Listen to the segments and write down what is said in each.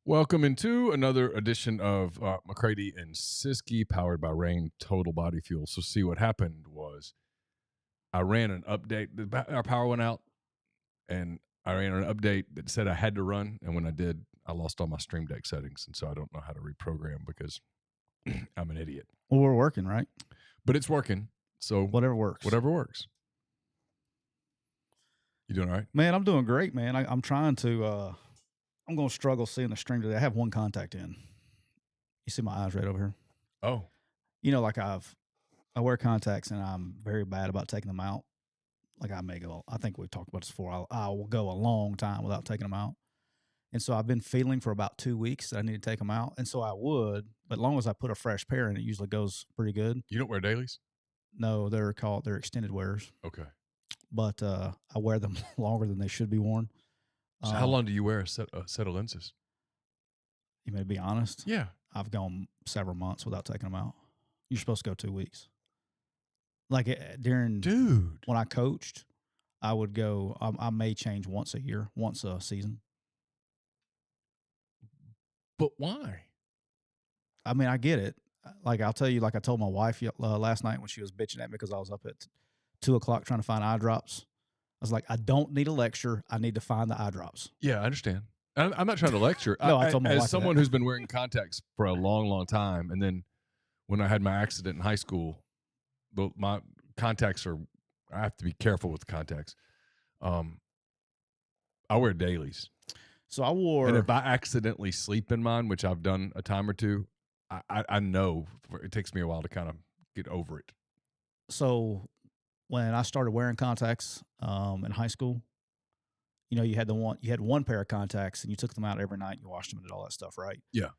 Welcome into another edition of McCready and Siskey, powered by Rain Total Body Fuel. So, see, what happened was I ran an update. Our power went out, and I ran an update that said I had to run. And when I did, I lost all my Stream Deck settings. And so I don't know how to reprogram because I'm an idiot. Well, we're working, right? But it's working. So, Whatever works. whatever works. You doing all right? Man, I'm doing great, man. I'm trying to, I'm going to struggle seeing the string today. I have one contact in. You see my eyes right over here? Oh. You know, like I wear contacts and I'm very bad about taking them out. Like I think we've talked about this before. I will go a long time without taking them out. And so I've been feeling for about 2 weeks that I need to take them out. And so I would, but as long as I put a fresh pair in, it usually goes pretty good. You don't wear dailies? No, they're extended wears. Okay. But I wear them longer than they should be worn. So how long do you wear a set of lenses? You may be honest. Yeah. I've gone several months without taking them out. You're supposed to go 2 weeks. Like when I coached, I would go. I may change once a year, once a season. But why? I mean, I get it. Like I'll tell you, like I told my wife last night when she was bitching at me because I was up at 2:00 trying to find eye drops. I was like, I don't need a lecture. I need to find the eye drops. Yeah, I understand. I'm not trying to lecture. No, I told my wife as someone who's been wearing contacts for a long, long time, and then when I had my accident in high school, my contacts I have to be careful with the contacts. I wear dailies. So I wore. And if I accidentally sleep in mine, which I've done a time or two, I know it takes me a while to kind of get over it. So when I started wearing contacts in high school, you know, you had one pair of contacts and you took them out every night and you washed them and did all that stuff, right? Yeah.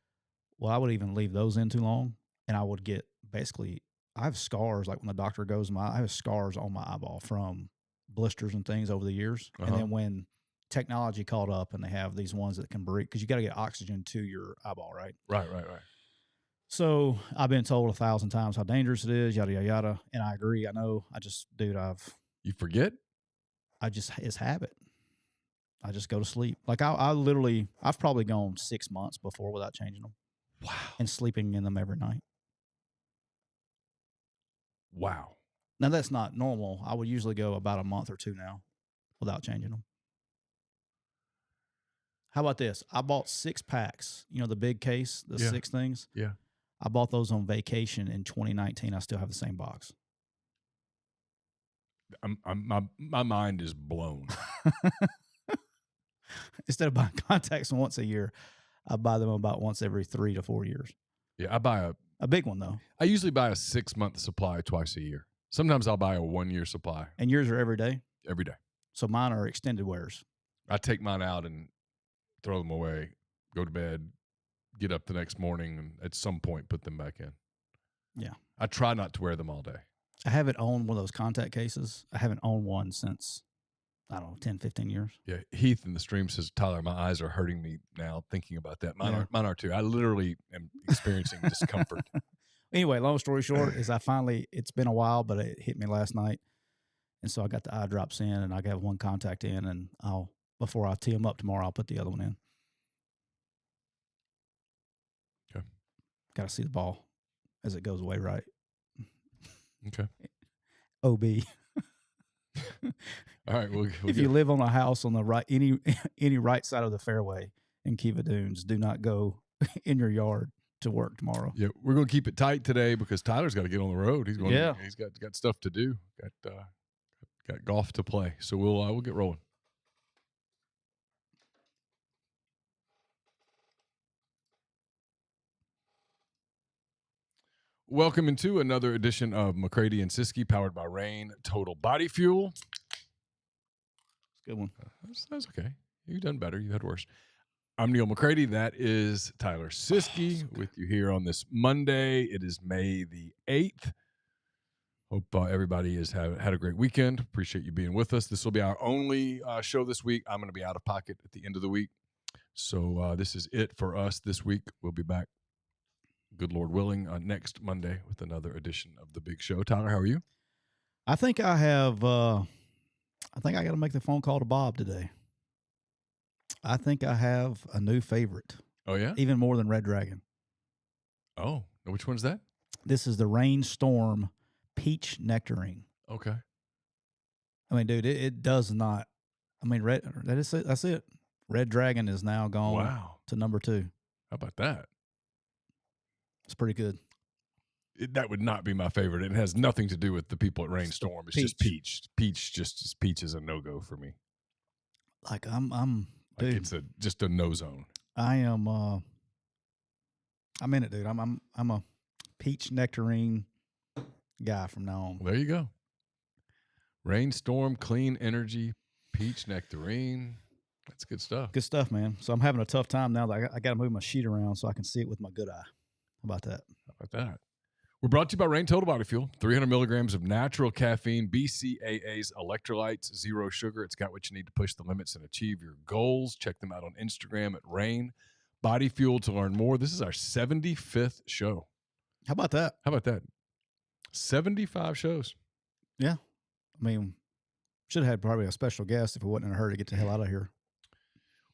Well, I would even leave those in too long and I would get I have scars, like when the doctor goes, I have scars on my eyeball from blisters and things over the years. Uh-huh. And then when technology caught up and they have these ones that can breathe, because you got to get oxygen to your eyeball, right? Right. So I've been told 1,000 times how dangerous it is, yada, yada, yada. And I agree. I know. You forget? It's habit. I just go to sleep. Like I've probably gone 6 months before without changing them. Wow. And sleeping in them every night. Wow. Now that's not normal. I would usually go about a month or two now without changing them. How about this? I bought 6 packs. You know, the big case, the 6 things. Yeah. I bought those on vacation in 2019. I still have the same box. My mind is blown. Instead of buying contacts once a year, I buy them about once every 3 to 4 years. Yeah, I buy a big one though. I usually buy a 6-month supply twice a year. Sometimes I'll buy a 1-year supply. And yours are every day? Every day. So mine are extended wears. I take mine out and throw them away, go to bed, get up the next morning, and at some point put them back in. Yeah. I try not to wear them all day. I haven't owned one of those contact cases. I haven't owned one since, I don't know, 10, 15 years. Yeah. Heath in the stream says, Tyler, my eyes are hurting me now thinking about that. Mine are too. I literally am experiencing discomfort. Anyway, long story short is it's been a while, but it hit me last night. And so I got the eye drops in and I got one contact in and before I tee them up tomorrow, I'll put the other one in. Okay. Got to see the ball as it goes away right. Okay. OB. All right. If you live on a house on the right, any right side of the fairway in Kiva Dunes, do not go in your yard to work tomorrow. Yeah, we're going to keep it tight today because Tyler's got to get on the road. He's going. Yeah. He's got stuff to do. Got golf to play. So we'll get rolling. Welcome into another edition of McCready and Siskey, powered by Rain Total Body Fuel. It's a good one. That's okay. You've done better. You had worse. I'm Neal McCready. That is Tyler Siskey with you here on this Monday. It is May the 8th. Hope everybody has had a great weekend. Appreciate you being with us. This will be our only show this week. I'm going to be out of pocket at the end of the week. So this is it for us this week. We'll be back, good Lord willing, next Monday with another edition of The Big Show. Tyler, how are you? I think I got to make the phone call to Bob today. I think I have a new favorite. Oh, yeah? Even more than Red Dragon. Oh, which one's that? This is the Rainstorm Peach Nectarine. Okay. I mean, dude, it does not. I mean, that's it. Red Dragon is now gone to number 2. How about that? It's pretty good. That would not be my favorite. It has nothing to do with the people at Rainstorm. It's just peach. Peach is a no-go for me. Like I'm like dude. It's just a no zone. I am. I'm in it, dude. I'm a peach nectarine guy from now on. Well, there you go. Rainstorm, clean energy, peach nectarine. That's good stuff. Good stuff, man. So I'm having a tough time now that I got to move my sheet around so I can see it with my good eye. How about that? How about that? We're brought to you by Reign Total Body Fuel. 300 milligrams of natural caffeine, BCAAs, electrolytes, zero sugar. It's got what you need to push the limits and achieve your goals. Check them out on Instagram at Reign Body Fuel to learn more. This is our 75th show. How about that? 75 shows. Yeah. I mean, should have had probably a special guest if we wasn't in a hurry to get the hell out of here.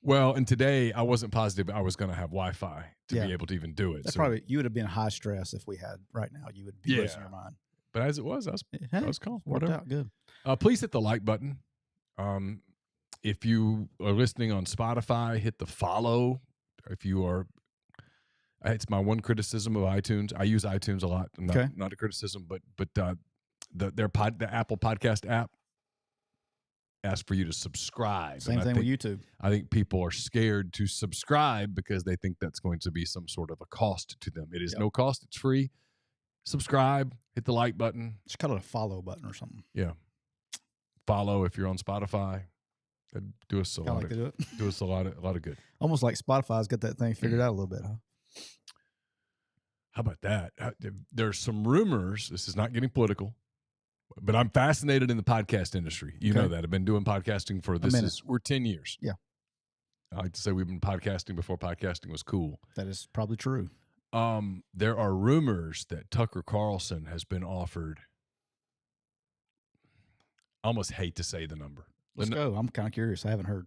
Well, and today I wasn't positive I was going to have Wi-Fi to be able to even do it. That's probably, you would have been high stress if we had right now. You would be losing your mind. But as it was, I was calm. Worked out good. Please hit the like button. If you are listening on Spotify, hit the follow. If you are, it's my one criticism of iTunes. I use iTunes a lot. Not a criticism, but the Apple Podcast app ask for you to subscribe. Same thing with YouTube. I think people are scared to subscribe because they think that's going to be some sort of a cost to them. It is no cost. It's free. Subscribe. Hit the like button. Just call it a follow button or something. Yeah. Follow if you're on Spotify. That'd do us a lot of good. Do us a lot of good. Almost like Spotify's got that thing figured out a little bit, huh? How about that? There's some rumors. This is not getting political. But I'm fascinated in the podcast industry. You know that. I've been doing podcasting for we're 10 years. Yeah. I like to say we've been podcasting before podcasting was cool. That is probably true. There are rumors that Tucker Carlson has been offered. I almost hate to say the number. Let's go. I'm kind of curious. I haven't heard.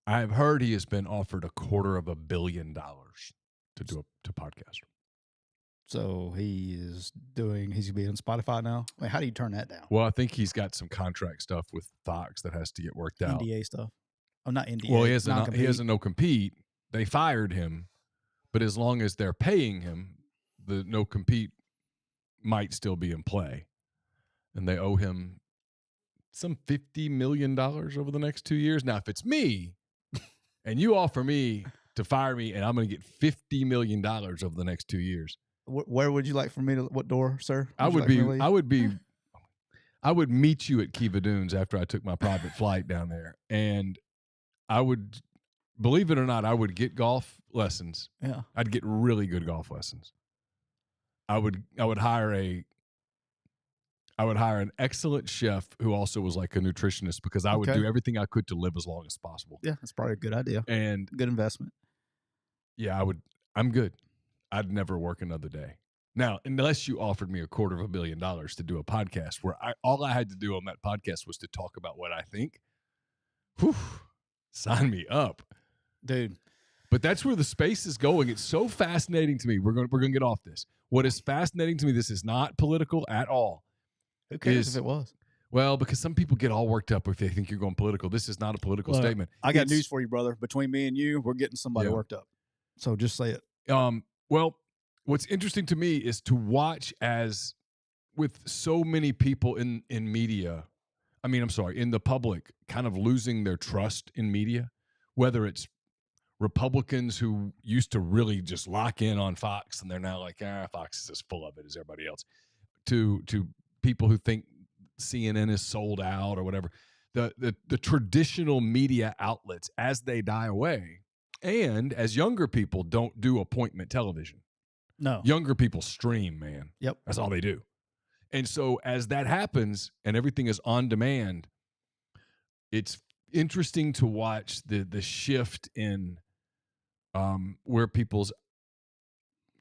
I have heard he has been offered $250 million to do a podcast. So he's going to be on Spotify now. I mean, how do you turn that down? Well, I think he's got some contract stuff with Fox that has to get worked out. NDA stuff. Oh, not NDA. Well, he has a no compete. They fired him, but as long as they're paying him, the no compete might still be in play, and they owe him some $50 million over the next 2 years. Now, if it's me, and you offer me to fire me, and I'm going to get $50 million over the next 2 years. Where would you like for me to? What door, sir? I would meet you at Kiva Dunes after I took my private flight down there, and I would, believe it or not, I would get golf lessons. Yeah, I'd get really good golf lessons. I would hire an excellent chef who also was like a nutritionist because I would do everything I could to live as long as possible. Yeah, that's probably a good idea and good investment. Yeah, I'm good. I'd never work another day. Now, unless you offered me $250 million to do a podcast where all I had to do on that podcast was to talk about what I think. Whew, sign me up, dude. But that's where the space is going. It's so fascinating to me. We're going to get off this. What is fascinating to me, this is not political at all. Who cares if it was? Well, because some people get all worked up if they think you're going political. This is not a political statement. I got news for you, brother. Between me and you, we're getting somebody worked up. So just say it. Well, what's interesting to me is to watch as with so many people in media, in the public, kind of losing their trust in media, whether it's Republicans who used to really just lock in on Fox and they're now like, Fox is as full of it as everybody else, to people who think CNN is sold out or whatever. The traditional media outlets, as they die away, and as younger people don't do appointment television. No. Younger people stream, man. Yep. That's all they do. And so as that happens and everything is on demand, it's interesting to watch the shift in where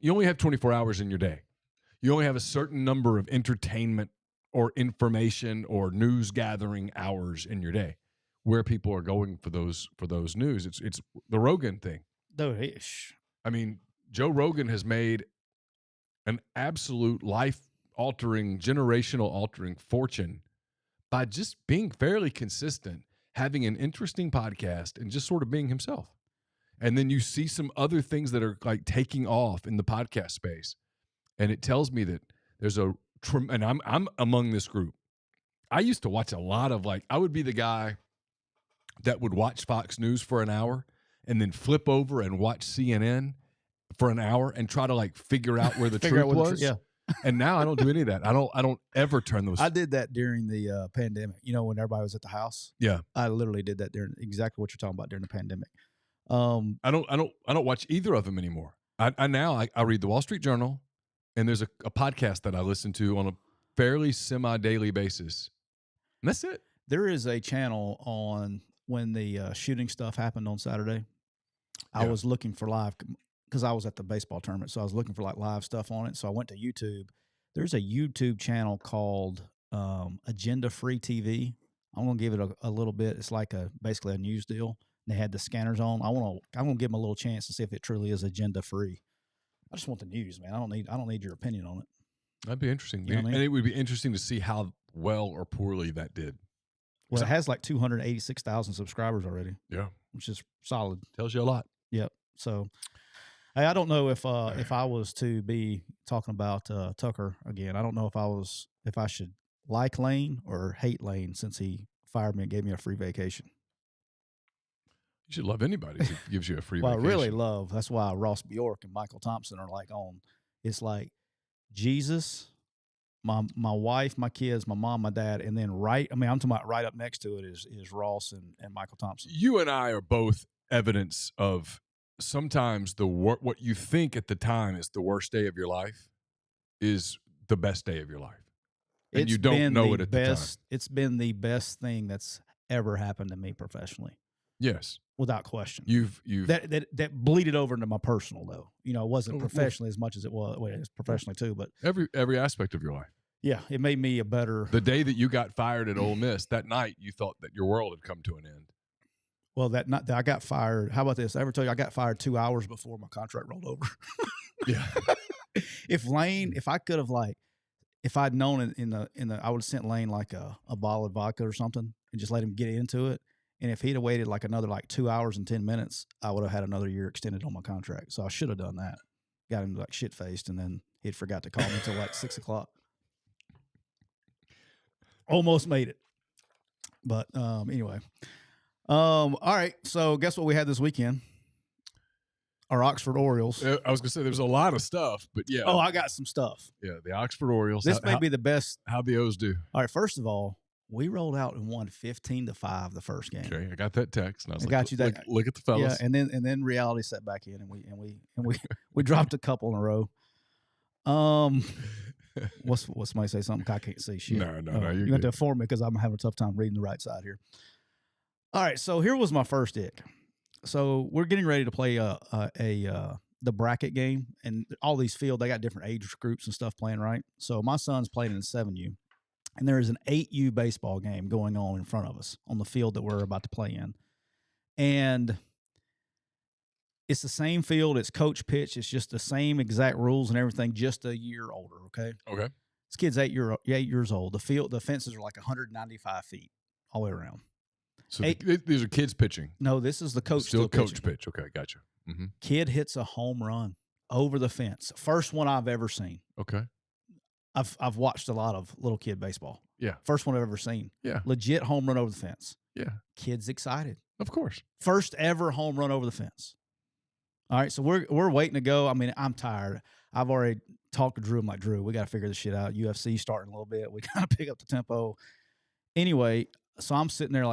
you only have 24 hours in your day. You only have a certain number of entertainment or information or news gathering hours in your day where people are going for those news. It's the Rogan thing. Dude, I mean, Joe Rogan has made an absolute life-altering, generational-altering fortune by just being fairly consistent, having an interesting podcast, and just sort of being himself. And then you see some other things that are like taking off in the podcast space, and it tells me that there's and I'm among this group. I used to watch a lot of I would be the guy that would watch Fox News for an hour and then flip over and watch CNN for an hour and try to figure out where the truth was. Yeah. And now I don't do any of that. I don't ever turn those. I did that during the pandemic. When everybody was at the house. Yeah. I literally did that during exactly what you're talking about during the pandemic. I don't watch either of them anymore. I read the Wall Street Journal, and there's a podcast that I listen to on a fairly semi-daily basis. And that's it. There is a channel on when the shooting stuff happened on Saturday. I was looking for live because I was at the baseball tournament. So I was looking for live stuff on it. So I went to YouTube. There's a YouTube channel called Agenda Free TV. I'm going to give it a little bit. It's basically a news deal. They had the scanners on. I'm going to give them a little chance to see if it truly is agenda free. I just want the news, man. I don't need your opinion on it. That'd be interesting. You know what I mean? And it would be interesting to see how well or poorly that did. Well, it has 286,000 subscribers already. Yeah. Which is solid. Tells you a lot. Yep. So, hey, I don't know if I was to be talking about Tucker again. I don't know if I should like Lane or hate Lane since he fired me and gave me a free vacation. You should love anybody who gives you a free Well, vacation. I really love. That's why Ross Bjork and Michael Thompson are on. It's Jesus, my wife, my kids, my mom, my dad, and then I'm talking about right up next to it is Ross and Michael Thompson. You and I are both evidence of sometimes what you think at the time is the worst day of your life is the best day of your life. And you don't know it at the time. It's been the best thing that's ever happened to me professionally. Yes. Without question. You've that bleeded over into my personal though. It wasn't professionally as much as it was. Well, it's professionally too, but every aspect of your life. Yeah, it made me a better. The day that you got fired at Ole Miss, that night you thought that your world had come to an end. Well, that night I got fired. How about this? I ever tell you I got fired 2 hours before my contract rolled over? Yeah. If I could have if I'd known in the I would have sent Lane a bottle of vodka or something and just let him get into it. And if he'd have waited another 2 hours and 10 minutes, I would have had another year extended on my contract. So I should have done that. Got him shit faced, and then he'd forgot to call me until 6 o'clock. Almost made it. But anyway. All right. So guess what we had this weekend? Our Oxford Orioles. I was going to say there's a lot of stuff, but yeah. Oh, I got some stuff. Yeah, the Oxford Orioles. This may be the best. How'd the O's do? All right, first of all, we rolled out and won 15-5 the first game. Okay, I got that text. And I was got you that. Look at the fellas. Yeah, and then reality set back in, and we dropped a couple in a row. What's somebody say something? I can't see shit. No. You have to inform me because I'm having a tough time reading the right side here. All right, so here was my first ick. So we're getting ready to play the bracket game, and all these they got different age groups and stuff playing, right? So my son's playing in 7U, and there is an 8U baseball game going on in front of us on the field that we're about to play in. And it's the same field. It's coach pitch. It's just the same exact rules and everything, just a year older, okay? Okay. This kid's 8 years old. The fences are 195 feet all the way around. So these are kids pitching. No, this is the coach still coach pitching. pitch. Okay, gotcha. Mm-hmm. Kid hits a home run over the fence. First one I've ever seen. Okay. I've watched a lot of little kid baseball. Yeah. First one I've ever seen. Yeah. Legit home run over the fence. Yeah. Kid's excited. Of course. First ever home run over the fence. All right, so we're waiting to go. I mean, I'm tired. I've already talked to Drew. I'm like, Drew, we got to figure this shit out. UFC starting a little bit. We got to pick up the tempo. Anyway, so I'm sitting there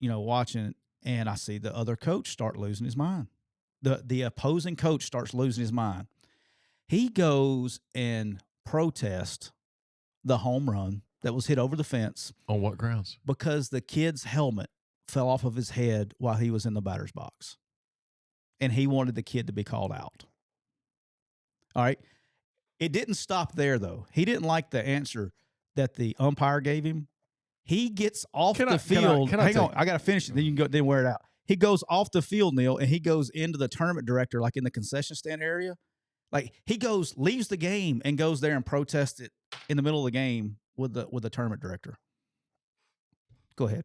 watching, and I see the other coach start losing his mind. The opposing coach starts losing his mind. He goes and protests the home run that was hit over the fence. On what grounds? Because the kid's helmet fell off of his head while he was in the batter's box. And he wanted the kid to be called out. All right. It didn't stop there, though. He didn't like the answer that the umpire gave him. He gets off the field. Hang on. I got to finish it. Then you can go. Then wear it out. He goes off the field, Neal, and he goes into the tournament director, like in the concession stand area. Like he leaves the game and goes there and protests it in the middle of the game with the tournament director. Go ahead.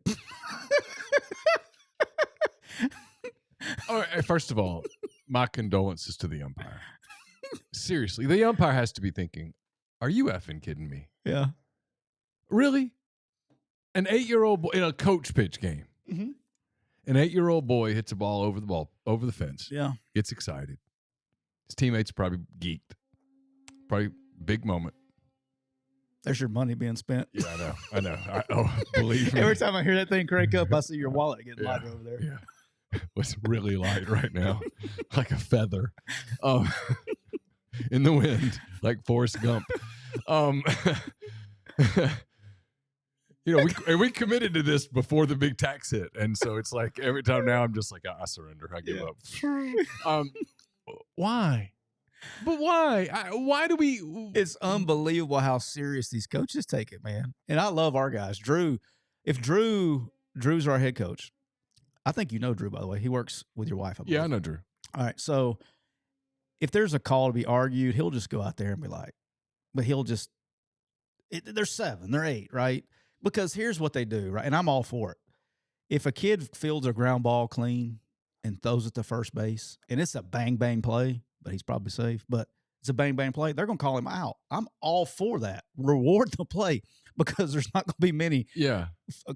All right, first of all, my condolences to the umpire. Seriously, the umpire has to be thinking, are you effing kidding me? Yeah. Really? An 8-year-old boy in a coach pitch game. Mm-hmm. An 8-year-old boy hits a ball over the fence. Yeah. Gets excited. His teammates probably geeked. Probably big moment. There's your money being spent. Yeah, I know. Believe me. Every time I hear that thing crank up, I see your wallet getting lighter over there. Yeah. It's really light right now, like a feather in the wind, like Forrest Gump. We committed to this before the big tax hit, and so it's like every time now I'm just like, I surrender, I give up. Why? But why? Why do we? It's unbelievable how serious these coaches take it, man. And I love our guys. Drew's our head coach. I think you know Drew, by the way. He works with your wife. Yeah, I know Drew. All right. So if there's a call to be argued, he'll just go out there and be like, but he'll just, they're 7, they're 8, right? Because here's what they do, right? And I'm all for it. If a kid fields a ground ball clean and throws it to first base, and it's a bang, bang play, but he's probably safe, but it's a bang, bang play, they're going to call him out. I'm all for that. Reward the play because there's not going to be many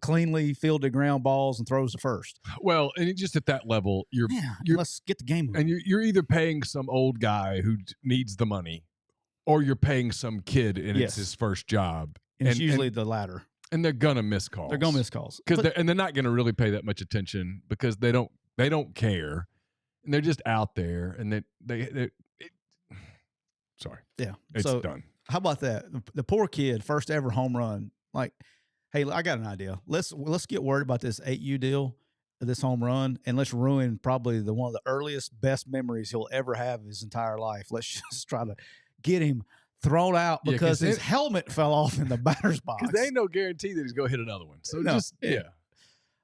cleanly fielded ground balls and throws to first. Well, and just at that level, you're let's get the game moving. And you're either paying some old guy who needs the money or you're paying some kid and it's his first job. And it's usually the latter. And they're going to miss calls. They're going to miss calls. And they're not going to really pay that much attention because they don't care. And they're just out there and sorry. Yeah. It's done. How about that? The poor kid, first ever home run. Like, hey, I got an idea. Let's get worried about this 8U deal, this home run, and let's ruin probably one of the earliest, best memories he'll ever have his entire life. Let's just try to get him thrown out because his helmet fell off in the batter's box. Because there ain't no guarantee that he's going to hit another one. So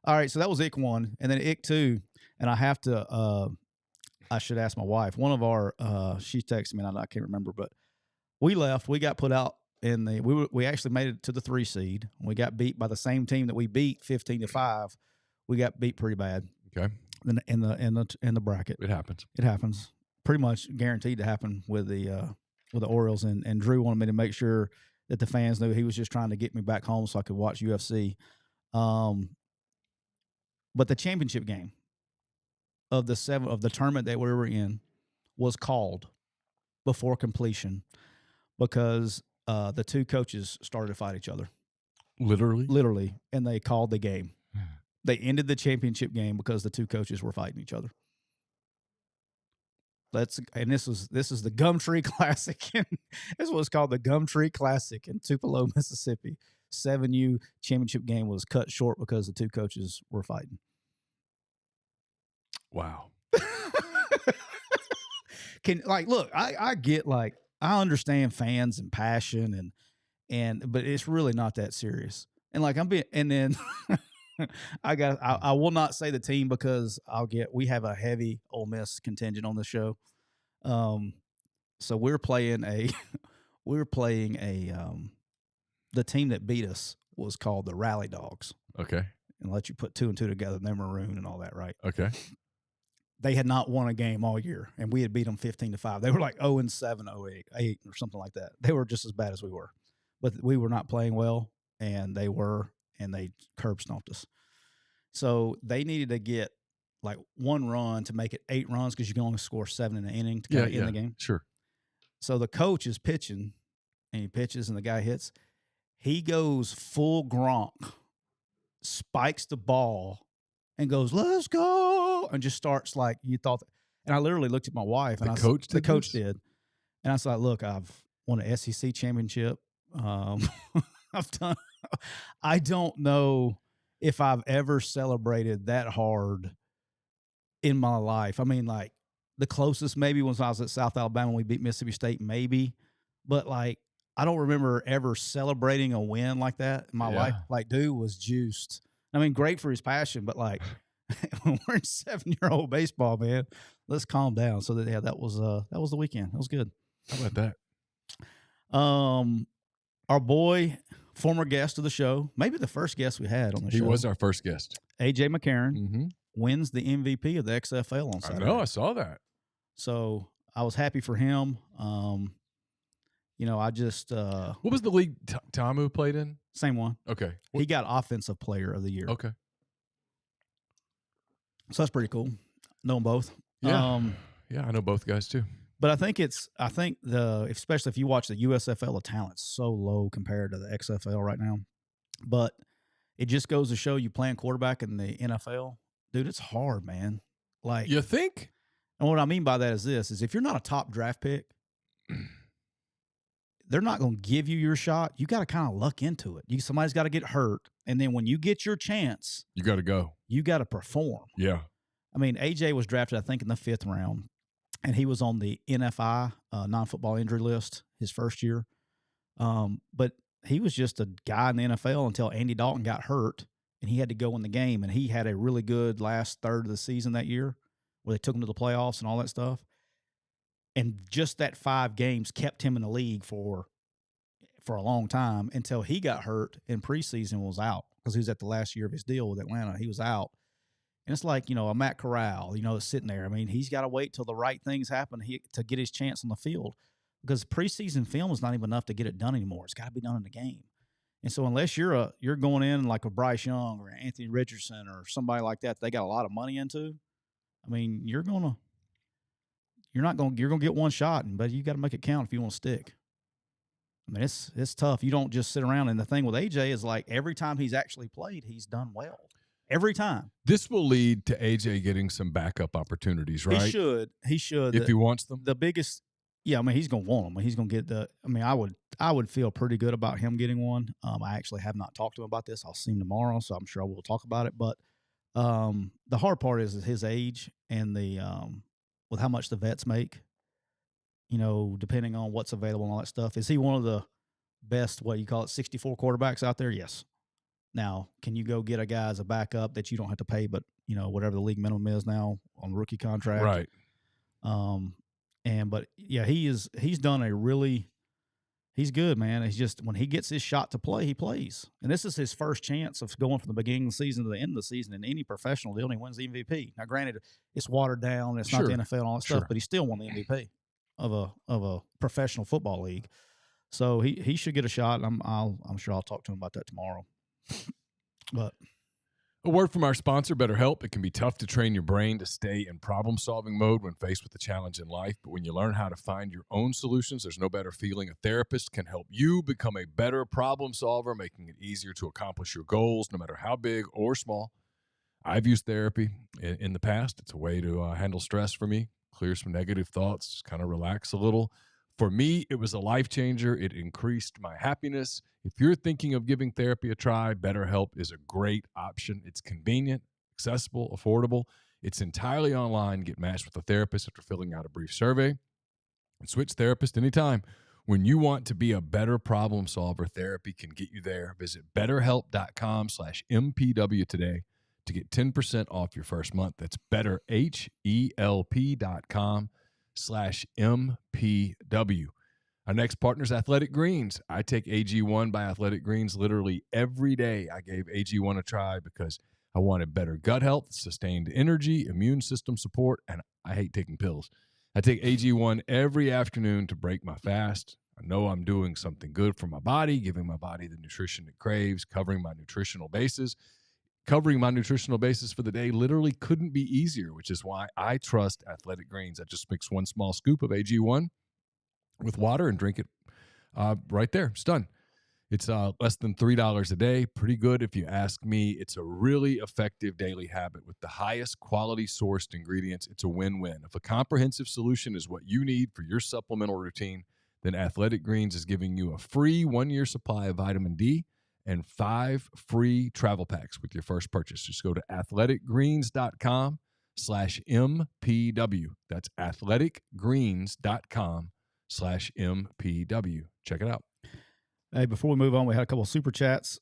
All right, so that was ick 1. And then ick 2, and I have to I should ask my wife. One of our she texted me, and I can't remember, but we left. We got put out in we actually made it to the 3 seed. We got beat by the same team that we beat 15-5. We got beat pretty bad. Okay. In the bracket. It happens. It happens. Pretty much guaranteed to happen with the Orioles, and Drew wanted me to make sure that the fans knew he was just trying to get me back home so I could watch UFC. But the championship game of the tournament that we were in was called before completion because the 2 coaches started to fight each other. Literally, and they called the game. They ended the championship game because the 2 coaches were fighting each other. This is the Gumtree Classic. This is what's called the Gumtree Classic in Tupelo, Mississippi. 7U championship game was cut short because the 2 coaches were fighting. Wow. I get I understand fans and passion but it's really not that serious. And then I will not say the team because we have a heavy Ole Miss contingent on the show. So we're playing the team that beat us was called the Rally Dogs. Okay. And let you put 2 and 2 together, and they're maroon and all that, right? Okay. They had not won a game all year, and we had beat them 15-5. They were like 0-7, 0-8 or something like that. They were just as bad as we were, but we were not playing well, and they curb stomped us. So they needed to get like 1 run to make it 8 runs because you can only score 7 in an inning to end the game. Sure. So the coach is pitching, and he pitches, and the guy hits. He goes full Gronk, spikes the ball, and goes, "Let's go!" and just starts like you thought. And I literally looked at my wife, and the coach did, and I was like, "Look, I've won an SEC championship. I don't know if I've ever celebrated that hard in my life. I mean, like the closest maybe was when I was at South Alabama when we beat Mississippi State, maybe, but like I don't remember ever celebrating a win like that in my life. Like, dude was juiced. I mean, great for his passion, but like We're in 7-year-old baseball, man. Let's calm down. So that was the weekend. That was good. How about that? Our boy, former guest of the show, maybe the first guest we had on the show. He was our first guest. AJ McCarron wins the MVP of the XFL on Saturday. I know, I saw that. So I was happy for him. I just what was the league Tamu played in? Same one. Okay. He got Offensive Player of the Year. Okay. So that's pretty cool. Know them both. Yeah. Yeah, I know both guys too. But I think especially if you watch the USFL, the talent's so low compared to the XFL right now. But it just goes to show you playing quarterback in the NFL, dude, it's hard, man. Like, you think? And what I mean by that is if you're not a top draft pick, they're not going to give you your shot. You got to kind of luck into it. Somebody's got to get hurt. And then when you get your chance, you got to go. You got to perform. Yeah. I mean, AJ was drafted, I think, in the 5th round, and he was on the NFI, non-football injury list, his first year. But he was just a guy in the NFL until Andy Dalton got hurt, and he had to go in the game. And he had a really good last third of the season that year where they took him to the playoffs and all that stuff. And just that 5 games kept him in the league for a long time until he got hurt in preseason and was out because he was at the last year of his deal with Atlanta. He was out. And it's like, a Matt Corral, that's sitting there. I mean, he's got to wait till the right things happen to get his chance on the field because preseason film is not even enough to get it done anymore. It's got to be done in the game. And so unless you're going in like a Bryce Young or Anthony Richardson or somebody like that, they got a lot of money into, I mean, you're going to get one shot, but you got to make it count if you want to stick. I mean, it's tough. You don't just sit around. And the thing with AJ is like every time he's actually played, he's done well. Every time. This will lead to AJ getting some backup opportunities, right? He should. If he wants them. The biggest, I mean, he's going to want them. He's going to get I would feel pretty good about him getting one. I actually have not talked to him about this. I'll see him tomorrow, so I'm sure I will talk about it. But the hard part is his age and with how much the vets make, depending on what's available and all that stuff. Is he one of the best, 64 quarterbacks out there? Yes. Now, can you go get a guy as a backup that you don't have to pay, but whatever the league minimum is now on rookie contract, right? He's done he's good, man. He's just when he gets his shot to play, he plays, and this is his first chance of going from the beginning of the season to the end of the season in any professional deal. And he wins the MVP. Now, granted, it's watered down. It's not the NFL and all that stuff, but he still won the MVP of a professional football league. So he should get a shot. I'm sure I'll talk to him about that tomorrow. But a word from our sponsor, BetterHelp. It can be tough to train your brain to stay in problem-solving mode when faced with a challenge in life. But when you learn how to find your own solutions, there's no better feeling. A therapist can help you become a better problem solver, making it easier to accomplish your goals, no matter how big or small. I've used therapy in the past. It's a way to handle stress for me, clear some negative thoughts, just kind of relax a little. For me, it was a life changer. It increased my happiness. If you're thinking of giving therapy a try, BetterHelp is a great option. It's convenient, accessible, affordable. It's entirely online. Get matched with a therapist after filling out a brief survey. And switch therapist anytime. When you want to be a better problem solver, therapy can get you there. Visit BetterHelp.com/MPW today to get 10% off your first month. That's BetterHelp.com/MPW. Our next partner is Athletic Greens. I take AG1 by Athletic Greens literally every day. I gave AG1 a try because I wanted better gut health, sustained energy, immune system support, and I hate taking pills. I take AG1 every afternoon to break my fast. I know I'm doing something good for my body, giving my body the nutrition it craves, covering my nutritional bases. Covering my nutritional basis for the day literally couldn't be easier, which is why I trust Athletic Greens. I just mix 1 small scoop of AG1 with water and drink it right there. It's done. It's less than $3 a day. Pretty good if you ask me. It's a really effective daily habit with the highest quality sourced ingredients. It's a win-win. If a comprehensive solution is what you need for your supplemental routine, then Athletic Greens is giving you a free 1-year supply of vitamin D and 5 free travel packs with your first purchase. Just go to athleticgreens.com/MPW. That's athleticgreens.com/MPW. Check it out. Hey, before we move on, we had a couple of super chats.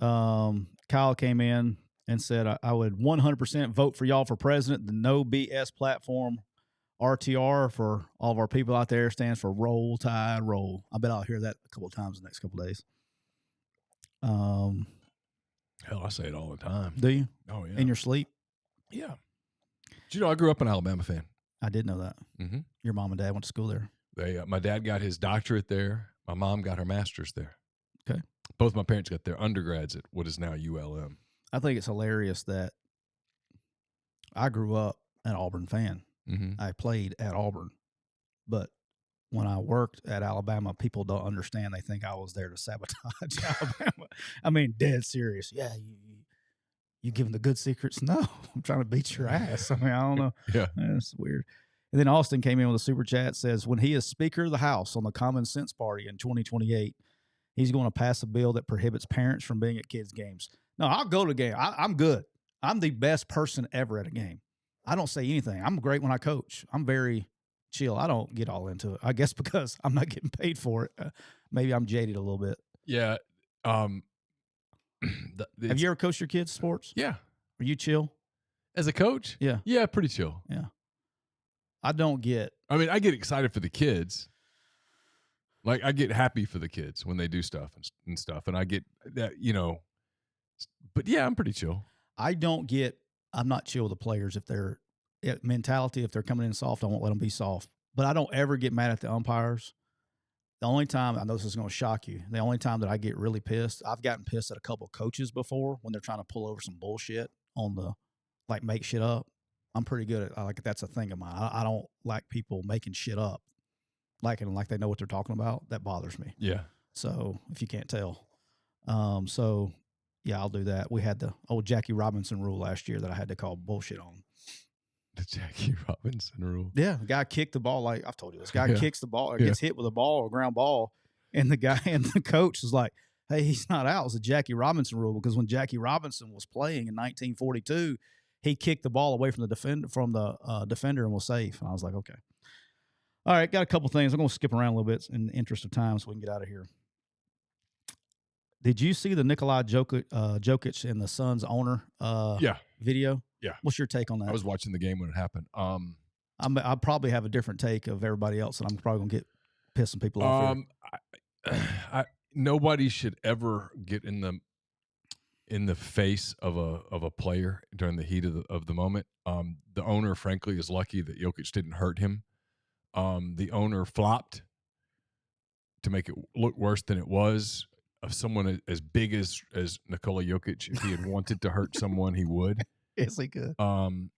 Kyle came in and said, I would 100% vote for y'all for president. The No BS platform, RTR, for all of our people out there, stands for Roll Tide Roll. I bet I'll hear that a couple of times in the next couple of days. Hell, I say it all the time. Do you? Oh, yeah. In your sleep? Yeah. Did you know I grew up an Alabama fan? I did know that. Mm-hmm. Your mom and dad went to school there. My dad got his doctorate there. My mom got her master's there. Okay. Both my parents got their undergrads at what is now ULM. I think it's hilarious that I grew up an Auburn fan. Mm-hmm. I played at Auburn, but when I worked at Alabama, people don't understand. They think I was there to sabotage Alabama. I mean, dead serious. Yeah, you give them the good secrets? No, I'm trying to beat your ass. I mean, I don't know. Yeah. That's weird. And then Austin came in with a super chat, says, when he is Speaker of the House on the Common Sense Party in 2028, he's going to pass a bill that prohibits parents from being at kids' games. No, I'll go to the game. I'm good. I'm the best person ever at a game. I don't say anything. I'm great when I coach. I'm very chill. I don't get all into it. I guess because I'm not getting paid for it. Maybe I'm jaded a little bit. Yeah. Have you ever coached your kids' sports? Yeah. Are you chill? As a coach? Yeah. Yeah, pretty chill. Yeah. I don't get. I mean, I get excited for the kids. Like, I get happy for the kids when they do stuff and stuff. And I get that, but yeah, I'm pretty chill. I'm not chill with the players if they're mentality. If they're coming in soft, I won't let them be soft. But I don't ever get mad at the umpires. The only time, I know this is going to shock you, the only time that I get really pissed, I've gotten pissed at a couple of coaches before when they're trying to pull over some bullshit make shit up. I'm pretty good at, that's a thing of mine. I don't like people making shit up, like they know what they're talking about. That bothers me. Yeah. So if you can't tell. Yeah, I'll do that. We had the old Jackie Robinson rule last year that I had to call bullshit on. The Jackie Robinson rule. Yeah, the guy kicked the ball. Like I've told you, this guy kicks the ball or gets hit with a ball or ground ball, and the guy and the coach is like, "Hey, he's not out." It's a Jackie Robinson rule because when Jackie Robinson was playing in 1942, he kicked the ball away from the defender and was safe. And I was like, okay, all right, got a couple things. I'm going to skip around a little bit in the interest of time so we can get out of here. Did you see the Nikola Jokic and the Suns owner video? Yeah. What's your take on that? I was watching the game when it happened. I probably have a different take of everybody else, and I'm probably going to get pissing people off here. Nobody should ever get in the face of a player during the heat of the moment. The owner, frankly, is lucky that Jokic didn't hurt him. The owner flopped to make it look worse than it was. Of someone as big as Nikola Jokic, if he had wanted to hurt someone, he would. Yes, he could. I'm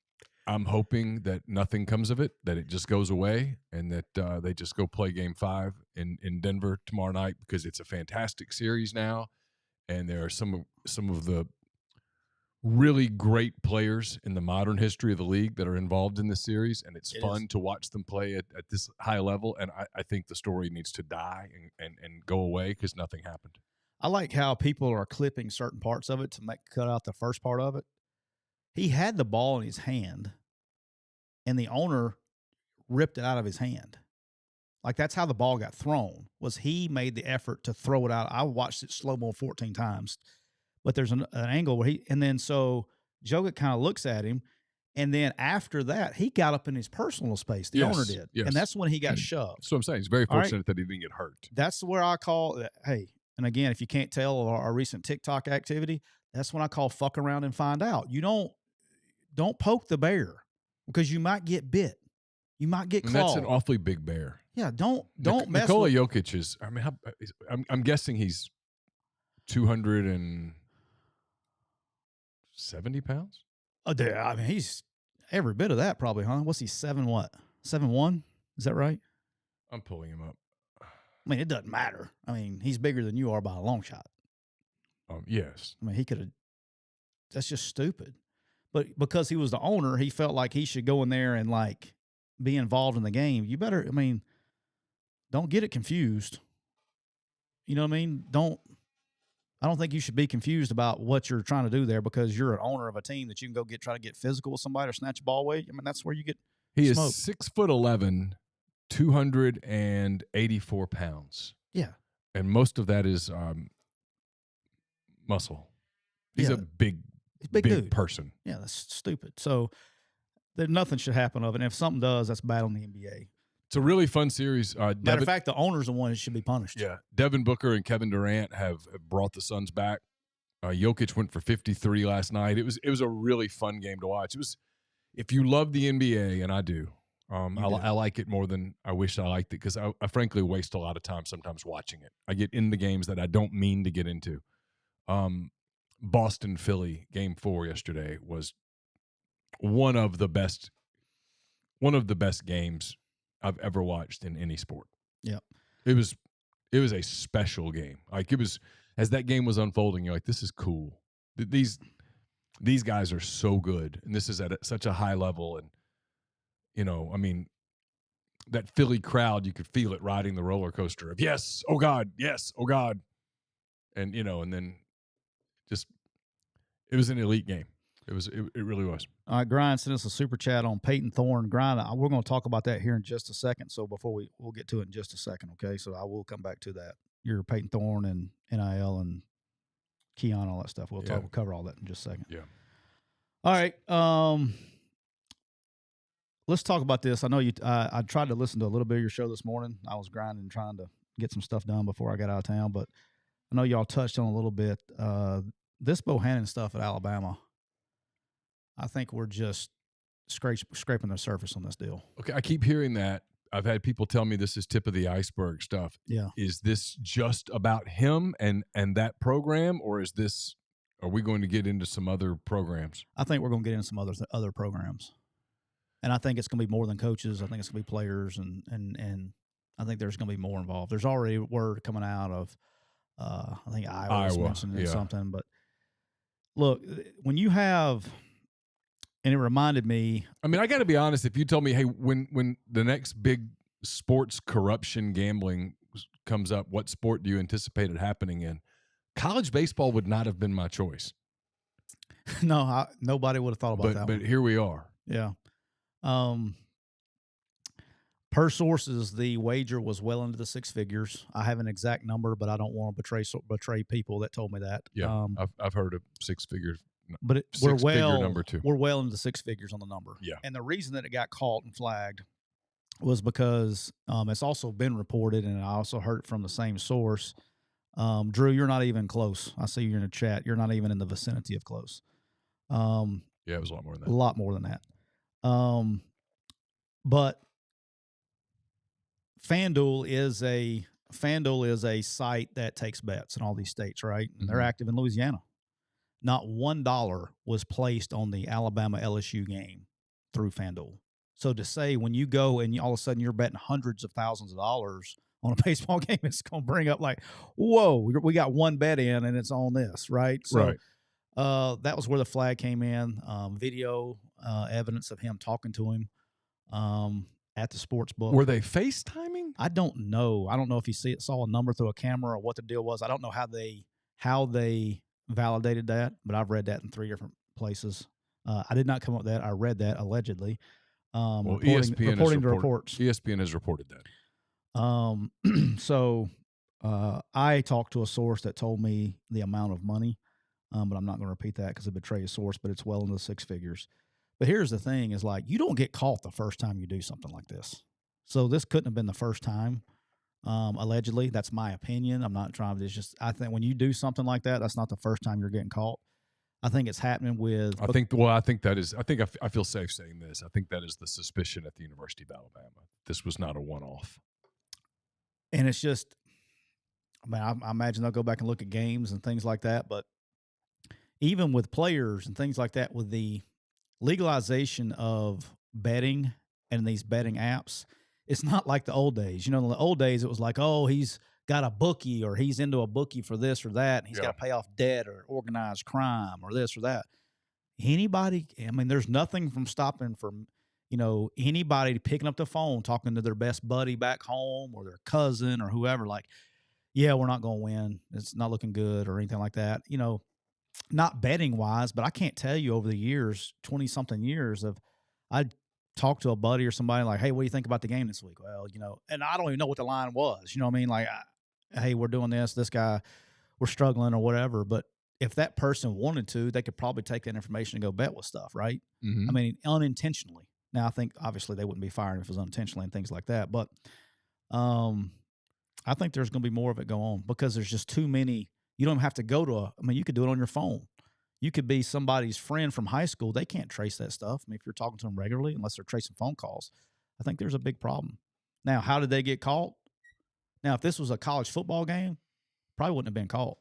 hoping that nothing comes of it, that it just goes away, and that they just go play Game 5 in Denver tomorrow night, because it's a fantastic series now, and there are some of the really great players in the modern history of the league that are involved in this series, and it's fun to watch them play at this high level. And I think the story needs to die and go away because nothing happened. I like how people are clipping certain parts of it to cut out the first part of it. He had the ball in his hand, and the owner ripped it out of his hand. Like, that's how the ball got thrown, was he made the effort to throw it out. I watched it slow-mo 14 times, but there's an angle where so Jokic kind of looks at him, and then after that, he got up in his personal space. The owner did. Yes. And that's when he got shoved. So I'm saying he's very fortunate that he didn't get hurt. That's where I call, hey, and again, if you can't tell our recent TikTok activity, that's when I call fuck around and find out. You don't poke the bear, because you might get bit. You might get clawed. And that's an awfully big bear. Yeah, don't mess Nikola with Jokic is, I mean, I'm guessing he's 270 pounds? Oh, I mean, he's every bit of that probably, huh? What's he, 7'1"? Is that right? I'm pulling him up. I mean, it doesn't matter. I mean, he's bigger than you are by a long shot. Yes. I mean, he could have. That's just stupid. But because he was the owner, he felt like he should go in there and be involved in the game. You better. I mean, don't get it confused. You know what I mean? I don't think you should be confused about what you're trying to do there, because you're an owner of a team that you can go try to get physical with somebody or snatch a ball away. I mean, that's where you get. He smoked. is 6'11", 284 pounds. Yeah. And most of that is muscle. He's a big He's a big dude. person. Yeah, that's stupid. So nothing should happen of it. And if something does, that's bad on the NBA. It's a really fun series. Matter of fact, the owner's the one that should be punished. Yeah, Devin Booker and Kevin Durant have brought the Suns back. Jokic went for 53 last night. It was a really fun game to watch. It was, if you love the NBA, and I do, I like it more than I wish I liked it, because I frankly waste a lot of time sometimes watching it. I get into games that I don't mean to get into. Boston Philly game 4 yesterday was one of the best games I've ever watched in any sport. Yeah, it was a special game. Like, it was, as that game was unfolding, you're like, this is cool. These guys are so good, and this is at such a high level. And I mean, that Philly crowd, you could feel it riding the roller coaster of yes, oh God, yes, oh God, and and then just, it was an elite game. It really was. All right, Grind sent us a super chat on Peyton Thorne. Grind, we're going to talk about that here in just a second. So before we'll get to it in just a second, okay? So I will come back to that. Your Peyton Thorne and NIL and Keon, all that stuff. We'll cover all that in just a second. Yeah. All right. Let's talk about this. I know you. I tried to listen to a little bit of your show this morning. I was grinding, trying to get some stuff done before I got out of town. But I know y'all touched on a little bit. This Bohannon stuff at Alabama, I think we're just scraping the surface on this deal. Okay, I keep hearing that. I've had people tell me this is tip of the iceberg stuff. Yeah. Is this just about him and that program, or are we going to get into some other programs? I think we're going to get into some other programs. And I think it's going to be more than coaches. I think it's going to be players, and I think there's going to be more involved. There's already word coming out of, I think Iowa mentioned something. But look, when you have, and it reminded me. I mean, I got to be honest. If you told me, hey, when the next big sports corruption gambling comes up, what sport do you anticipate it happening in? College baseball would not have been my choice. No, nobody would have thought about that. But here we are. Yeah. Per sources, the wager was well into the 6 figures. I have an exact number, but I don't want to betray people that told me that. Yeah, I've heard of 6 figures. But number 2. We're well into the 6 figures on the number. Yeah. And the reason that it got caught and flagged was because it's also been reported, and I also heard it from the same source. Drew, you're not even close. I see you're in the chat. You're not even in the vicinity of close. Yeah, it was a lot more than that. A lot more than that. But FanDuel is a site that takes bets in all these states, right? And they're active in Louisiana. Not $1 was placed on the Alabama LSU game through FanDuel. So to say when you go and all of a sudden you're betting hundreds of thousands of dollars on a baseball game, it's going to bring up like, whoa, we got one bet in and it's on this, right? So, right. That was where the flag came in. Video evidence of him talking to him at the sports book. Were they FaceTiming? I don't know. I don't know if he saw a number through a camera or what the deal was. I don't know how they validated that, but I've read that in 3 different places. I did not come up with that. I read that allegedly. Reporting to reports. ESPN has reported that. So I talked to a source that told me the amount of money, but I'm not going to repeat that because it betrays a source, but it's well into the 6 figures. But here's the thing is, like, you don't get caught the first time you do something like this. So this couldn't have been the first time, allegedly. That's my opinion. I'm not trying to, it's just, I think when you do something like that, that's not the first time you're getting caught. I think it's happening with. I feel safe saying this. I think that is the suspicion at the University of Alabama. This was not a one-off. And it's just, I mean, I imagine they'll go back and look at games and things like that. But even with players and things like that, with the legalization of betting and these betting apps, it's not like the old days. You know, in the old days, it was like, oh, he's got a bookie or he's into a bookie for this or that. And he's got to pay off debt or organized crime or this or that. Anybody, I mean, there's nothing from stopping from, anybody picking up the phone, talking to their best buddy back home or their cousin or whoever, like, yeah, we're not going to win. It's not looking good or anything like that. Not betting wise, but I can't tell you over the years, 20-something years I'd talk to a buddy or somebody like, hey, what do you think about the game this week? Well, and I don't even know what the line was. You know what I mean? Like, hey, we're doing this guy, we're struggling or whatever. But if that person wanted to, they could probably take that information and go bet with stuff, right? Mm-hmm. I mean, unintentionally. Now, I think obviously they wouldn't be firing if it was unintentionally and things like that. But I think there's going to be more of it go on because there's just too many. You don't have to go to I mean, you could do it on your phone. You could be somebody's friend from high school. They can't trace that stuff. I mean, if you're talking to them regularly, unless they're tracing phone calls, I think there's a big problem. Now, how did they get caught? Now, if this was a college football game, probably wouldn't have been caught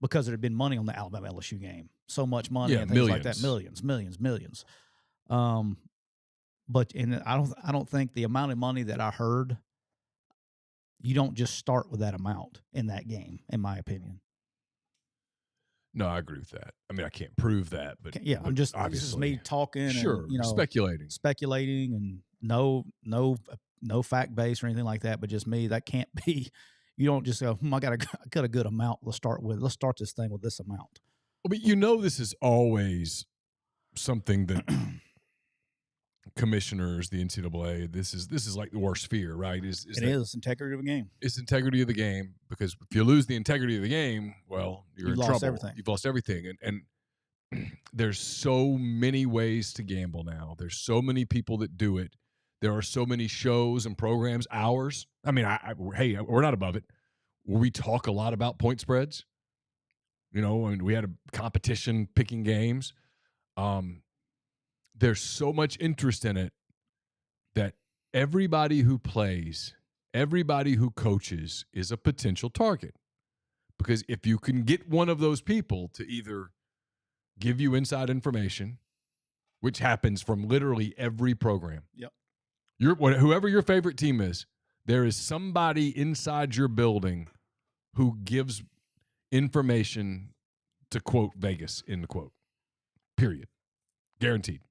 because there had been money on the Alabama LSU game. So much money and things like that. Millions. But I don't think the amount of money that I heard, you don't just start with that amount in that game, in my opinion. No, I agree with that. I mean, I can't prove that, but I'm just obviously this is me talking, sure, and, speculating, and no fact base or anything like that. But just me, that can't be. You don't just go, I got a good amount. Let's start this thing with this amount. Well, but this is always something that commissioners, the NCAA, this is like the worst fear, right? Is integrity of the game. It's integrity of the game, because if you lose the integrity of the game, well, you've in trouble. Everything. You've lost everything. And there's so many ways to gamble now. There's so many people that do it. There are so many shows and programs, hours. I mean, hey, we're not above it. We talk a lot about point spreads. And we had a competition picking games. There's so much interest in it that everybody who plays, everybody who coaches is a potential target. Because if you can get one of those people to either give you inside information, which happens from literally every program. Yep. Whoever your favorite team is, there is somebody inside your building who gives information to quote Vegas, end quote. Period. Guaranteed.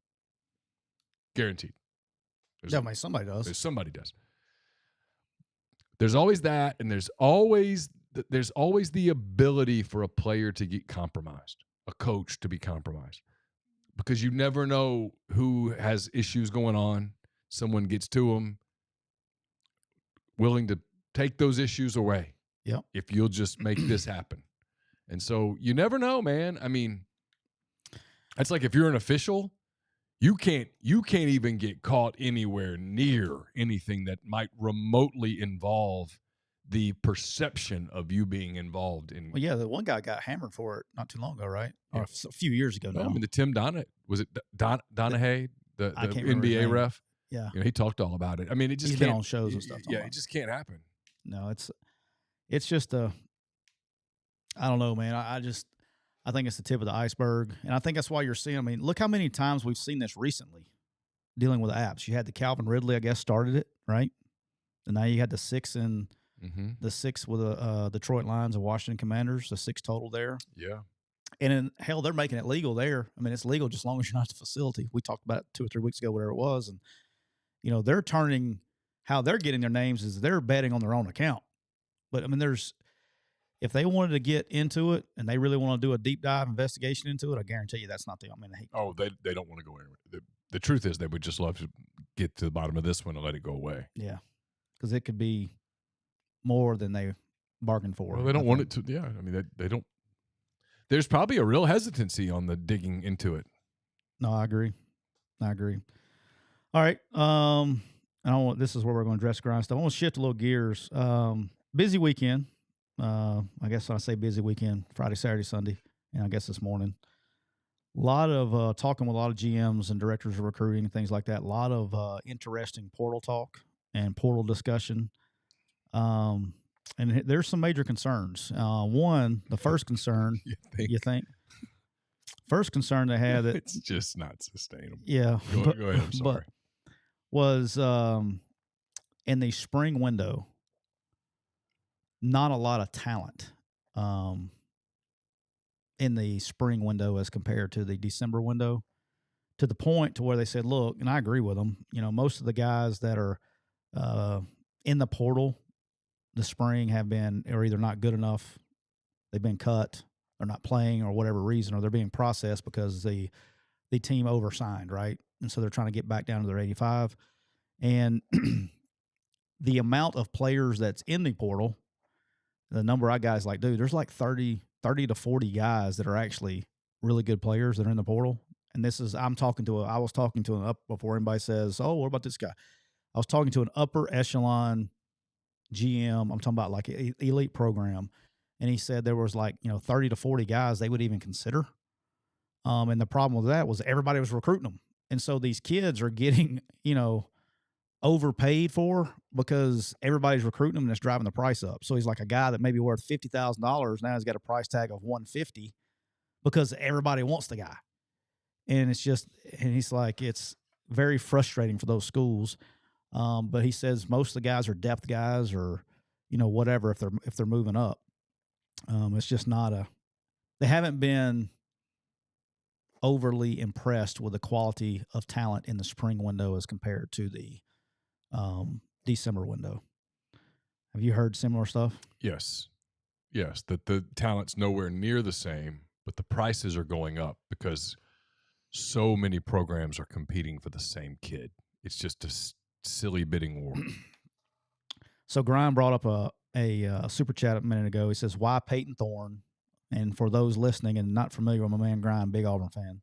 Somebody does. Somebody does. There's always that, and there's always the ability for a player to get compromised, a coach to be compromised, because you never know who has issues going on. Someone gets to them, willing to take those issues away. Yep. If you'll just make this happen. And so you never know, man. I mean, it's like if you're an official, you can't even get caught anywhere near anything that might remotely involve the perception of you being involved in. Well, yeah, the one guy got hammered for it not too long ago, right? Yeah. Or a few years ago now. I mean, the Tim Donahue, was it Donahue, the NBA ref? Yeah. He talked all about it. I mean, it just He's been on shows and stuff. Yeah, it just can't happen. No, it's just I don't know, man. I think it's the tip of the iceberg. And I think that's why you're seeing, I mean, look how many times we've seen this recently dealing with apps. You had the Calvin Ridley, I guess, started it, right? And now you had the 6 with the Detroit Lions and Washington Commanders, the 6 total there. Yeah. And hell, they're making it legal there. I mean, it's legal just as long as you're not at the facility. We talked about it 2 or 3 weeks ago, whatever it was. And, they're turning how they're getting their names is they're betting on their own account. But, I mean, if they wanted to get into it and they really want to do a deep dive investigation into it, I guarantee you that's not the. I mean, they don't want to go anywhere. The truth is, they would just love to get to the bottom of this one and let it go away. Yeah, because it could be more than they bargained for. Well, they don't want it to. Yeah, I mean, they don't. There's probably a real hesitancy on the digging into it. No, I agree. All right. This is where we're going to dress grind stuff. I want to shift a little gears. Busy weekend. I guess when I say busy weekend, Friday, Saturday, Sunday, and I guess this morning. A lot of talking with a lot of GMs and directors of recruiting and things like that. A lot of interesting portal talk and portal discussion. And there's some major concerns. The first concern, you think? First concern they had that it's just not sustainable. Yeah. Go ahead. I'm sorry. Was in the spring window, not a lot of talent in the spring window as compared to the December window, to the point to where they said, look, and I agree with them, most of the guys that are in the portal the spring are either not good enough, they've been cut, or not playing, or whatever reason, or they're being processed because the team oversigned, right? And so they're trying to get back down to their 85. And the amount of players that's in the portal, the number I got is like, dude, there's like 30 30 to 40 guys that are actually really good players that are in the portal. And this is, I was talking to an up before anybody says, oh, what about this guy? I was talking to an upper echelon GM. I'm talking about like an elite program. And he said there was 30 to 40 guys they would even consider. And the problem with that was everybody was recruiting them. And so these kids are getting, overpaid for because everybody's recruiting them and it's driving the price up. So he's like a guy that may be worth $50,000. Now he's got a price tag of $150 because everybody wants the guy. And he's like, it's very frustrating for those schools. But he says most of the guys are depth guys or, whatever, if they're moving up. It's just they haven't been overly impressed with the quality of talent in the spring window as compared to the December window. Have you heard similar stuff? Yes. That the talent's nowhere near the same, but the prices are going up because so many programs are competing for the same kid. It's just a silly bidding war. So Brian brought up a super chat a minute ago. He says, why Peyton Thorne? And for those listening and not familiar with my man Brian, big Auburn fan,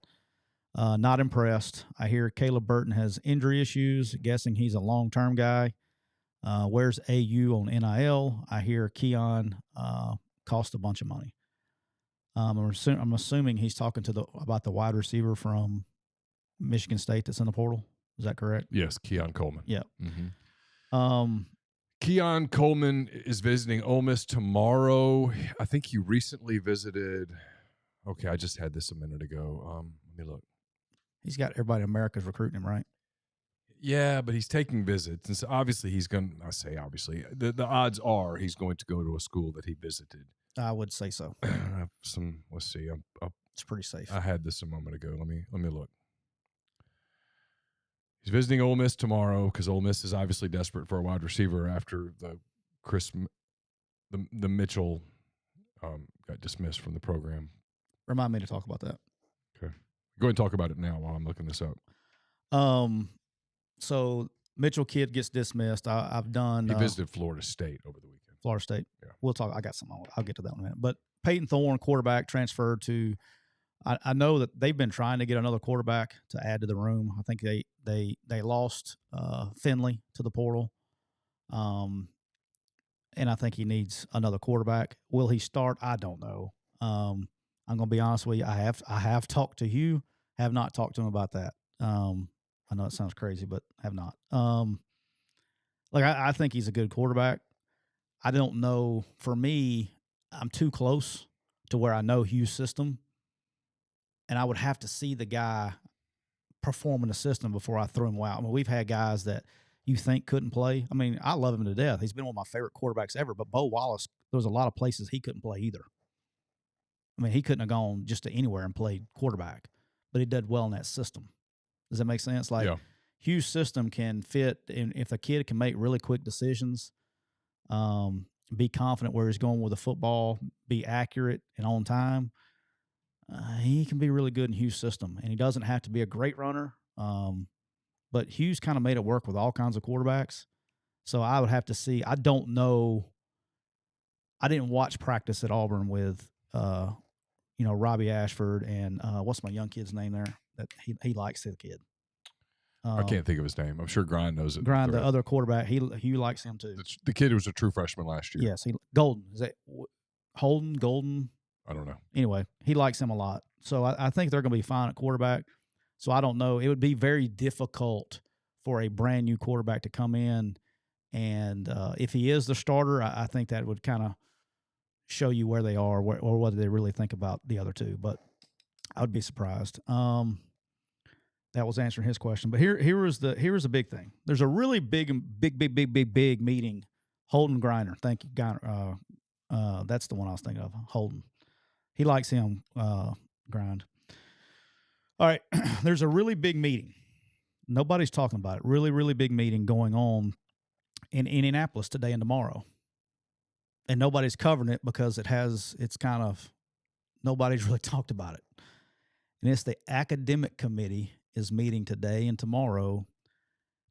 not impressed. I hear Caleb Burton has injury issues, guessing he's a long-term guy. Where's AU on NIL? I hear Keon cost a bunch of money. I'm assuming he's talking about the wide receiver from Michigan State that's in the portal. Is that correct? Yes, Keon Coleman. Yeah. Mm-hmm. Keon Coleman is visiting Ole Miss tomorrow. I think he recently visited. Okay, I just had this a minute ago. Let me look. He's got everybody in America's recruiting him, right? Yeah, but he's taking visits. And so obviously he's going to, I say obviously, the odds are he's going to go to a school that he visited. I would say so. Let's see. It's pretty safe. I had this a moment ago. Let me look. He's visiting Ole Miss tomorrow because Ole Miss is obviously desperate for a wide receiver after the Mitchell got dismissed from the program. Remind me to talk about that. Okay. Go ahead and talk about it now while I'm looking this up. So Mitchell kid gets dismissed. I've done. He visited Florida State over the weekend. Florida State. Yeah. We'll talk. I got some. I'll get to that in a minute. But Peyton Thorne, quarterback, transferred to. I know that they've been trying to get another quarterback to add to the room. I think they lost Finley to the portal, and I think he needs another quarterback. Will he start? I don't know. I'm going to be honest with you. I have talked to Hugh. Have not talked to him about that. I know it sounds crazy, but have not. I think he's a good quarterback. I don't know. For me, I'm too close to where I know Hugh's system, and I would have to see the guy perform in the system before I throw him out. I mean, we've had guys that you think couldn't play. I mean, I love him to death. He's been one of my favorite quarterbacks ever, but Bo Wallace, there was a lot of places he couldn't play either. I mean, he couldn't have gone just to anywhere and played quarterback, but he did well in that system. Does that make sense? Hugh's system can fit, and if a kid can make really quick decisions, be confident where he's going with the football, be accurate and on time, he can be really good in Hugh's system. And he doesn't have to be a great runner, but Hugh's kind of made it work with all kinds of quarterbacks. So I would have to see. I don't know. I didn't watch practice at Auburn with, Robbie Ashford and what's my young kid's name there that he likes the kid. I can't think of his name. I'm sure Grind knows it. Grind, the other quarterback, Hugh likes him too. The kid who was a true freshman last year. Yes, Golden. Is that Holden? Golden? I don't know. Anyway, he likes him a lot. So I think they're going to be fine at quarterback. So I don't know. It would be very difficult for a brand new quarterback to come in. And if he is the starter, I think that would kind of show you where they are or what they really think about the other two. But I would be surprised. That was answering his question. But here was a big thing. There's a really big meeting. Holden Griner. Thank you, Griner. That's the one I was thinking of. Holden. He likes him. Grind. All right. There's a really big meeting. Nobody's talking about it. Really, really big meeting going on in Indianapolis today and tomorrow. And nobody's covering it because nobody's really talked about it. And it's the academic committee is meeting today and tomorrow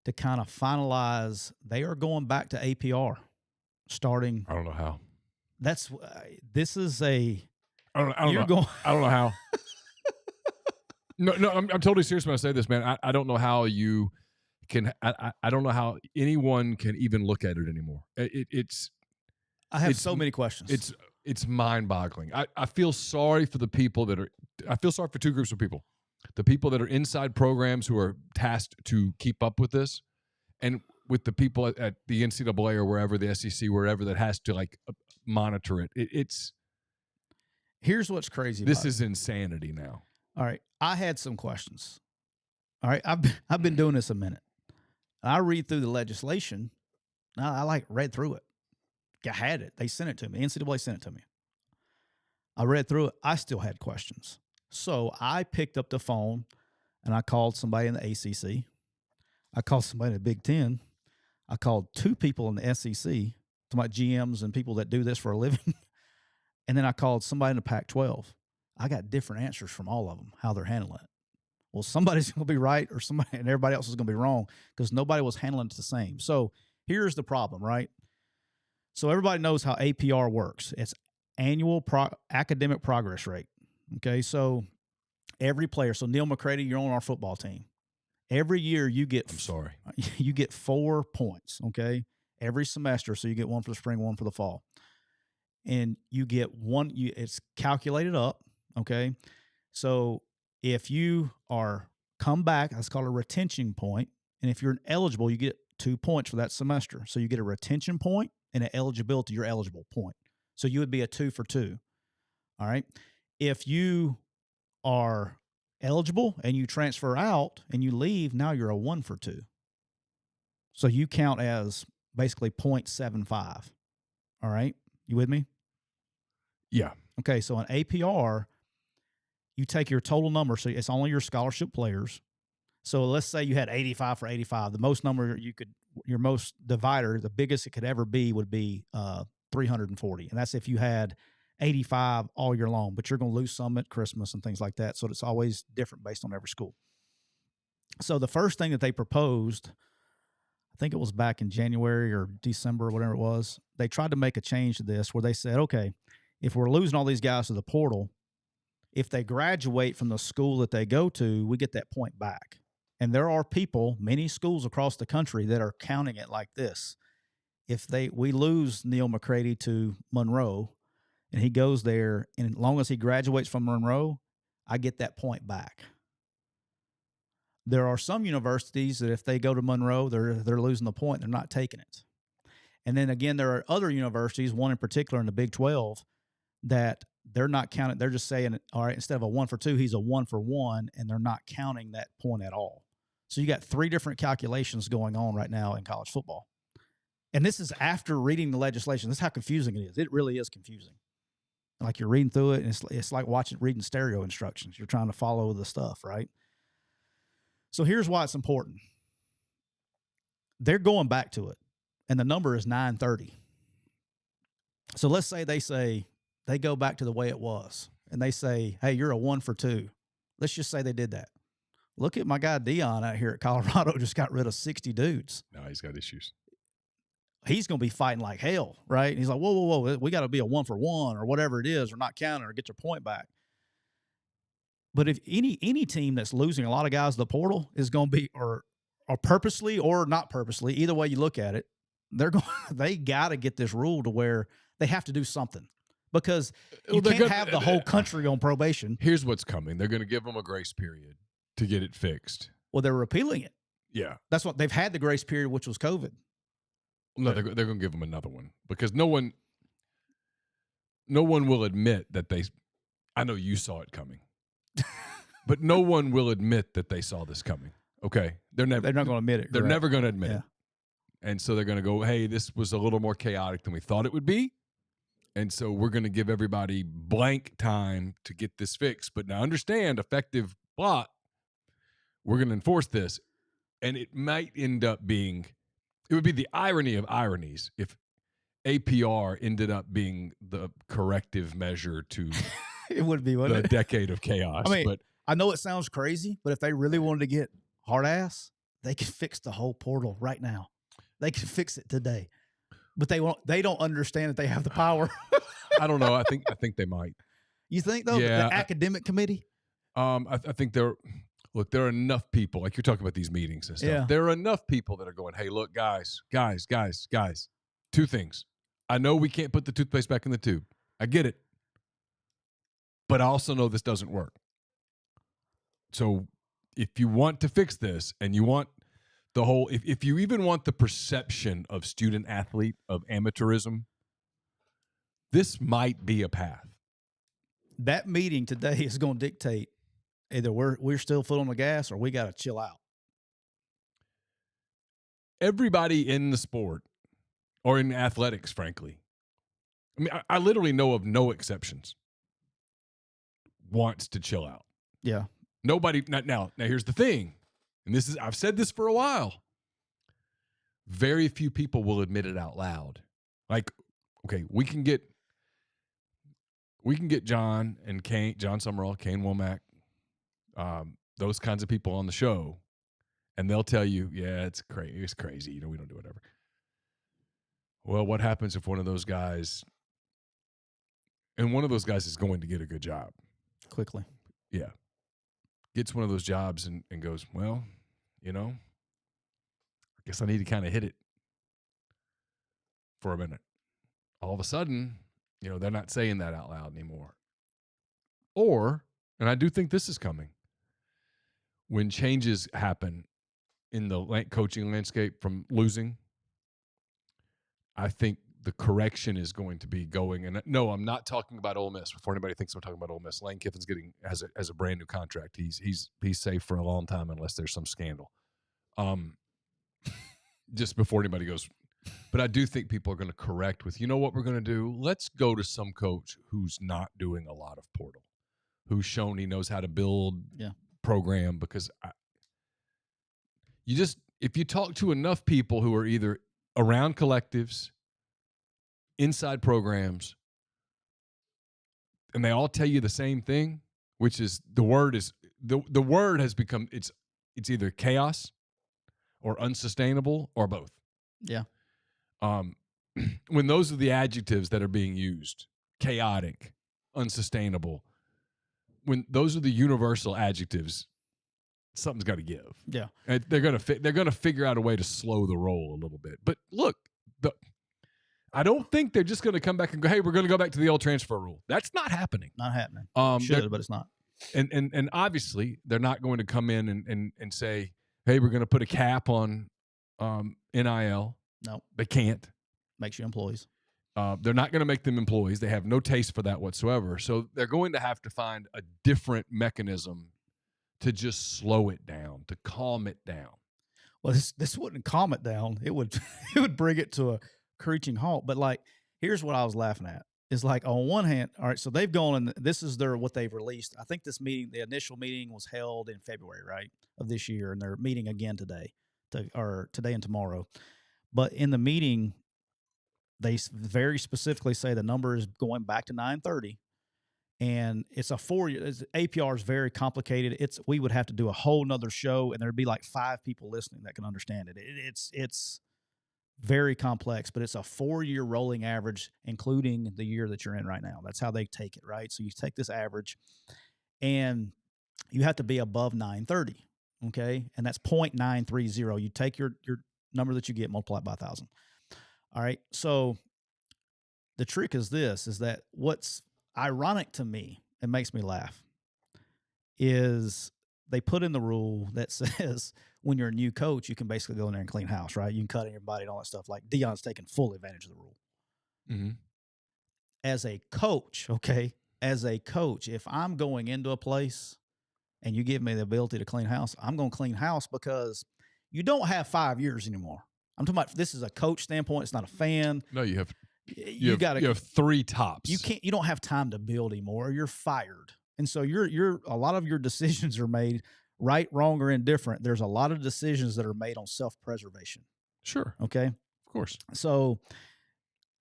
to kind of finalize. They are going back to APR starting. I don't know how. This is a I don't You're know. going. I don't know how. No, I'm totally serious when I say this, man. I don't know how you can. I don't know how anyone can even look at it anymore. I have so many questions. It's mind-boggling. I feel sorry for the people that are. I feel sorry for two groups of people: the people that are inside programs who are tasked to keep up with this, and with the people at the NCAA or wherever, the SEC, wherever, that has to like monitor it. It's. Here's what's crazy. This is insanity now. All right, I had some questions. All right, I've been doing this a minute. I read through the legislation. I read through it. I had it. They sent it to me. NCAA sent it to me. I read through it. I still had questions. So I picked up the phone and I called somebody in the ACC. I called somebody in the Big Ten. I called two people in the SEC, to my GMs and people that do this for a living. And then I called somebody in the Pac-12. I got different answers from all of them, how they're handling it. Well, somebody's going to be right or somebody, and everybody else is going to be wrong because nobody was handling it the same. So here's the problem, right? So everybody knows how APR works. It's annual academic progress rate. Okay, so every player. So Neal McCready, you're on our football team. Every year you get. I'm sorry. You get 4 points. Okay, every semester. So you get one for the spring, one for the fall, and you get one. It's calculated up. Okay, so if you are come back, that's called a retention point, and if you're eligible, you get 2 points for that semester. So you get a retention point and an eligibility. You're eligible point. So you would be a 2 for 2. All right. If you are eligible and you transfer out and you leave, now you're a 1 for 2. So you count as basically 0.75. All right. You with me? Yeah. Okay. So an APR, you take your total number. So it's only your scholarship players. So let's say you had 85 for 85. The most number your most divider, the biggest it could ever be would be 340. And that's if you had 85 all year long, but you're going to lose some at Christmas and things like that. So it's always different based on every school. So the first thing that they proposed, I think it was back in January or December, or whatever it was, they tried to make a change to this where they said, okay, if we're losing all these guys to the portal, if they graduate from the school that they go to, we get that point back. And there are people, many schools across the country, that are counting it like this. If we lose Neal McCready to Monroe and he goes there, and as long as he graduates from Monroe, I get that point back. There are some universities that if they go to Monroe, they're losing the point. They're not taking it. And then again, there are other universities, one in particular in the Big 12, that they're not counting. They're just saying, all right, instead of a 1 for 2, he's a 1 for 1, and they're not counting that point at all. So you got 3 different calculations going on right now in college football. And this is after reading the legislation. This is how confusing it is. It really is confusing. Like you're reading through it, and it's like reading stereo instructions. You're trying to follow the stuff, right? So here's why it's important. They're going back to it, and the number is 930. So let's say they go back to the way it was, and they say, hey, you're a 1 for 2. Let's just say they did that. Look at my guy Dion out here at Colorado, just got rid of 60 dudes. No, he's got issues. He's going to be fighting like hell, right? And he's like, whoa, we got to be a 1 for 1 or whatever it is, or not counting or get your point back. But if any team that's losing a lot of guys to the portal is going to be, or purposely or not purposely, either way you look at it, they got to get this rule to where they have to do something. Because you can't have the whole country on probation. Here's what's coming. They're going to give them a grace period to get it fixed. Well, they're repealing it. Yeah. That's what they've had, the grace period, which was COVID. No, they're going to give them another one because no one will admit that I know you saw it coming, but no one will admit that they saw this coming. Okay. They're not going to admit it. They're never going to admit it. And so they're going to go, hey, this was a little more chaotic than we thought it would be. And so we're going to give everybody blank time to get this fixed. But now understand, effective block, we're going to enforce this. And it might end up being, it would be the irony of ironies if APR ended up being the corrective measure to it would be the decade of chaos. I mean, but I know it sounds crazy, but if they really wanted to get hard ass, they could fix the whole portal right now. They could fix it today. But they don't understand that they have the power. I don't know. I think they might. You think though? Yeah, The academic committee? I think there are enough people, like you're talking about these meetings and stuff. Yeah. There are enough people that are going, hey, look, guys, 2 things. I know we can't put the toothpaste back in the tube. I get it. But I also know this doesn't work. So if you want to fix this and you want the whole, if you even want the perception of student athlete, of amateurism, this might be a path. That meeting today is going to dictate either we're still foot on the gas or we got to chill out. Everybody in the sport or in athletics, frankly, I mean, I literally know of no exceptions, wants to chill out. Yeah. Nobody now here's the thing, and this is, I've said this for a while. Very few people will admit it out loud. Like, okay, we can get John and Kane, John Summerall, Kane Womack, those kinds of people on the show, and they'll tell you, yeah, it's crazy. You know, we don't do whatever. Well, what happens if one of those guys, and one of those guys is going to get a good job Quickly. Yeah. Gets one of those jobs and goes, well, you know, I guess I need to kind of hit it for a minute. All of a sudden, you know, they're not saying that out loud anymore. Or, and I do think this is coming, when changes happen in the coaching landscape from losing, I think the correction is going to be going. And no, I'm not talking about Ole Miss. Before anybody thinks I'm talking about Ole Miss, Lane Kiffin's has a brand new contract. He's safe for a long time unless there's some scandal. Just before anybody goes, but I do think people are going to correct with, you know what we're going to do? Let's go to some coach who's not doing a lot of portal, who's shown he knows how to build program, because if you talk to enough people who are either around collectives, inside programs, and they all tell you the same thing, which is the word has become, it's either chaos or unsustainable or both. Yeah. When those are the adjectives that are being used, chaotic, unsustainable, when those are the universal adjectives, something's got to give. Yeah. And they're gonna figure out a way to slow the roll a little bit. But look, I don't think they're just going to come back and go, hey, we're going to go back to the old transfer rule. That's not happening. Not happening. Should, but it's not. And obviously, they're not going to come in and say, hey, we're going to put a cap on NIL. No. They can't. Makes you employees. They're not going to make them employees. They have no taste for that whatsoever. So they're going to have to find a different mechanism to just slow it down, to calm it down. Well, this wouldn't calm it down. It would bring it to a screeching halt. But like, here's what I was laughing at. Is like, on one hand, all right, so they've gone and this is what they've released. I think this meeting, the initial meeting was held in February, right, of this year, and they're meeting again today and tomorrow. But in the meeting, they very specifically say the number is going back to 930, and it's a 4-year. APR is very complicated. We would have to do a whole nother show, and there'd be like 5 people listening that can understand it. It's very complex, but it's a 4-year rolling average, including the year that you're in right now. That's how they take it, right? So you take this average, and you have to be above 930, okay? And that's 0.930. You take your number that you get, multiply it by 1,000. All right, so the trick is that what's ironic to me, it makes me laugh, is they put in the rule that says when you're a new coach, you can basically go in there and clean house, right? You can cut in your body and all that stuff. Like, Deion's taking full advantage of the rule. Mm-hmm. As a coach, if I'm going into a place and you give me the ability to clean house, I'm going to clean house, because you don't have 5 years anymore. I'm talking about, this is a coach standpoint. It's not a fan. No, you have 3 tops. You don't have time to build anymore. You're fired. And so a lot of your decisions are made right, wrong, or indifferent. There's a lot of decisions that are made on self-preservation. Sure. Okay. Of course. So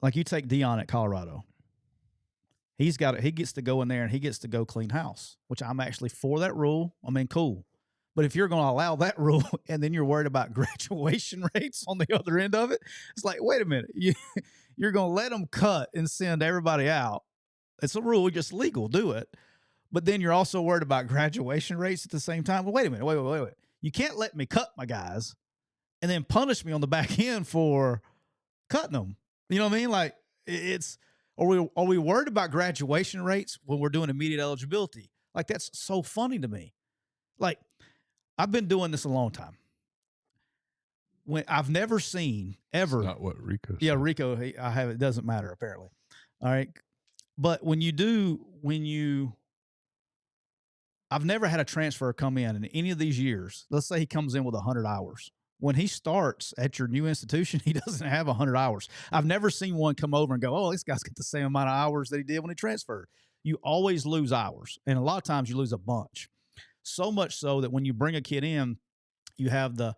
like, you take Deion at Colorado. He gets to go in there and he gets to go clean house, which I'm actually for that rule. I mean, cool. But if you're going to allow that rule and then you're worried about graduation rates on the other end of it, it's like, wait a minute. You're going to let them cut and send everybody out, It's a rule, just legal, do it. But then you're also worried about graduation rates at the same time. Well, wait a minute, wait. You can't let me cut my guys and then punish me on the back end for cutting them. You know what I mean? Like, it's are we worried about graduation rates when we're doing immediate eligibility? Like, that's so funny to me. Like, I've been doing this a long time. When I've never seen ever. It's not what Rico said. Yeah, Rico, I have. It doesn't matter apparently. All right, but I've never had a transfer come in any of these years. Let's say he comes in with 100 hours. When he starts at your new institution, he doesn't have 100 hours. I've never seen one come over and go, oh, this guy's got the same amount of hours that he did when he transferred. You always lose hours, and a lot of times you lose a bunch. So much so that when you bring a kid in, you have the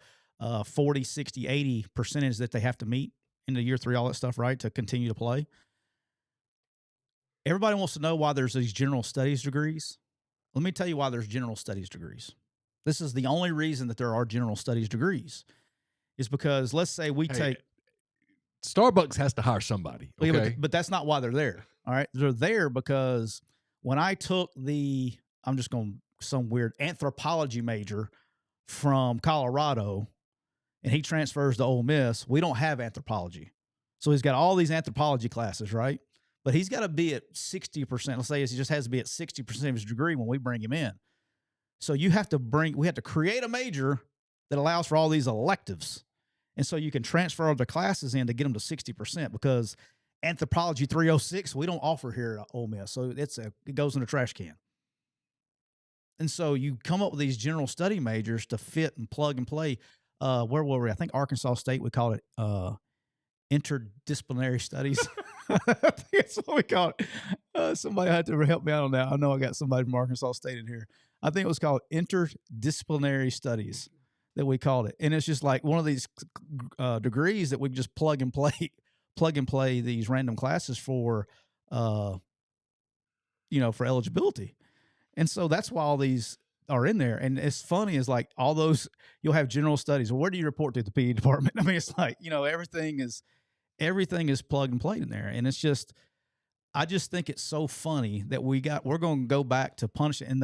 40, 60, 80% that they have to meet in the year 3, all that stuff, right, to continue to play. Everybody wants to know why there's these general studies degrees. Let me tell you why there's general studies degrees. This is the only reason that there are general studies degrees is because let's say we take Starbucks has to hire somebody. Okay? Yeah, but that's not why they're there. All right. They're there because when I took I'm just going some weird anthropology major from Colorado and he transfers to Ole Miss, we don't have anthropology. So he's got all these anthropology classes, right? But he's got to be at 60%. Let's say he just has to be at 60% of his degree when we bring him in. So we have to create a major that allows for all these electives. And so you can transfer other classes in to get them to 60% because anthropology 306, we don't offer here at Ole Miss. So it goes in the trash can. And so you come up with these general study majors to fit and plug and play. Where were we? I think Arkansas State, we call it interdisciplinary studies. I think that's what we call it. Somebody had to help me out on that. I know I got somebody from Arkansas State in here. I think it was called interdisciplinary studies that we called it. And it's just like one of these degrees that we just plug and play these random classes for, for eligibility. And so that's why all these are in there. And it's funny is like all those, you'll have general studies. Well, where do you report to the PE department? I mean, it's like, everything is plug and play in there. And it's just, I just think it's so funny that we're going to go back to punish it. And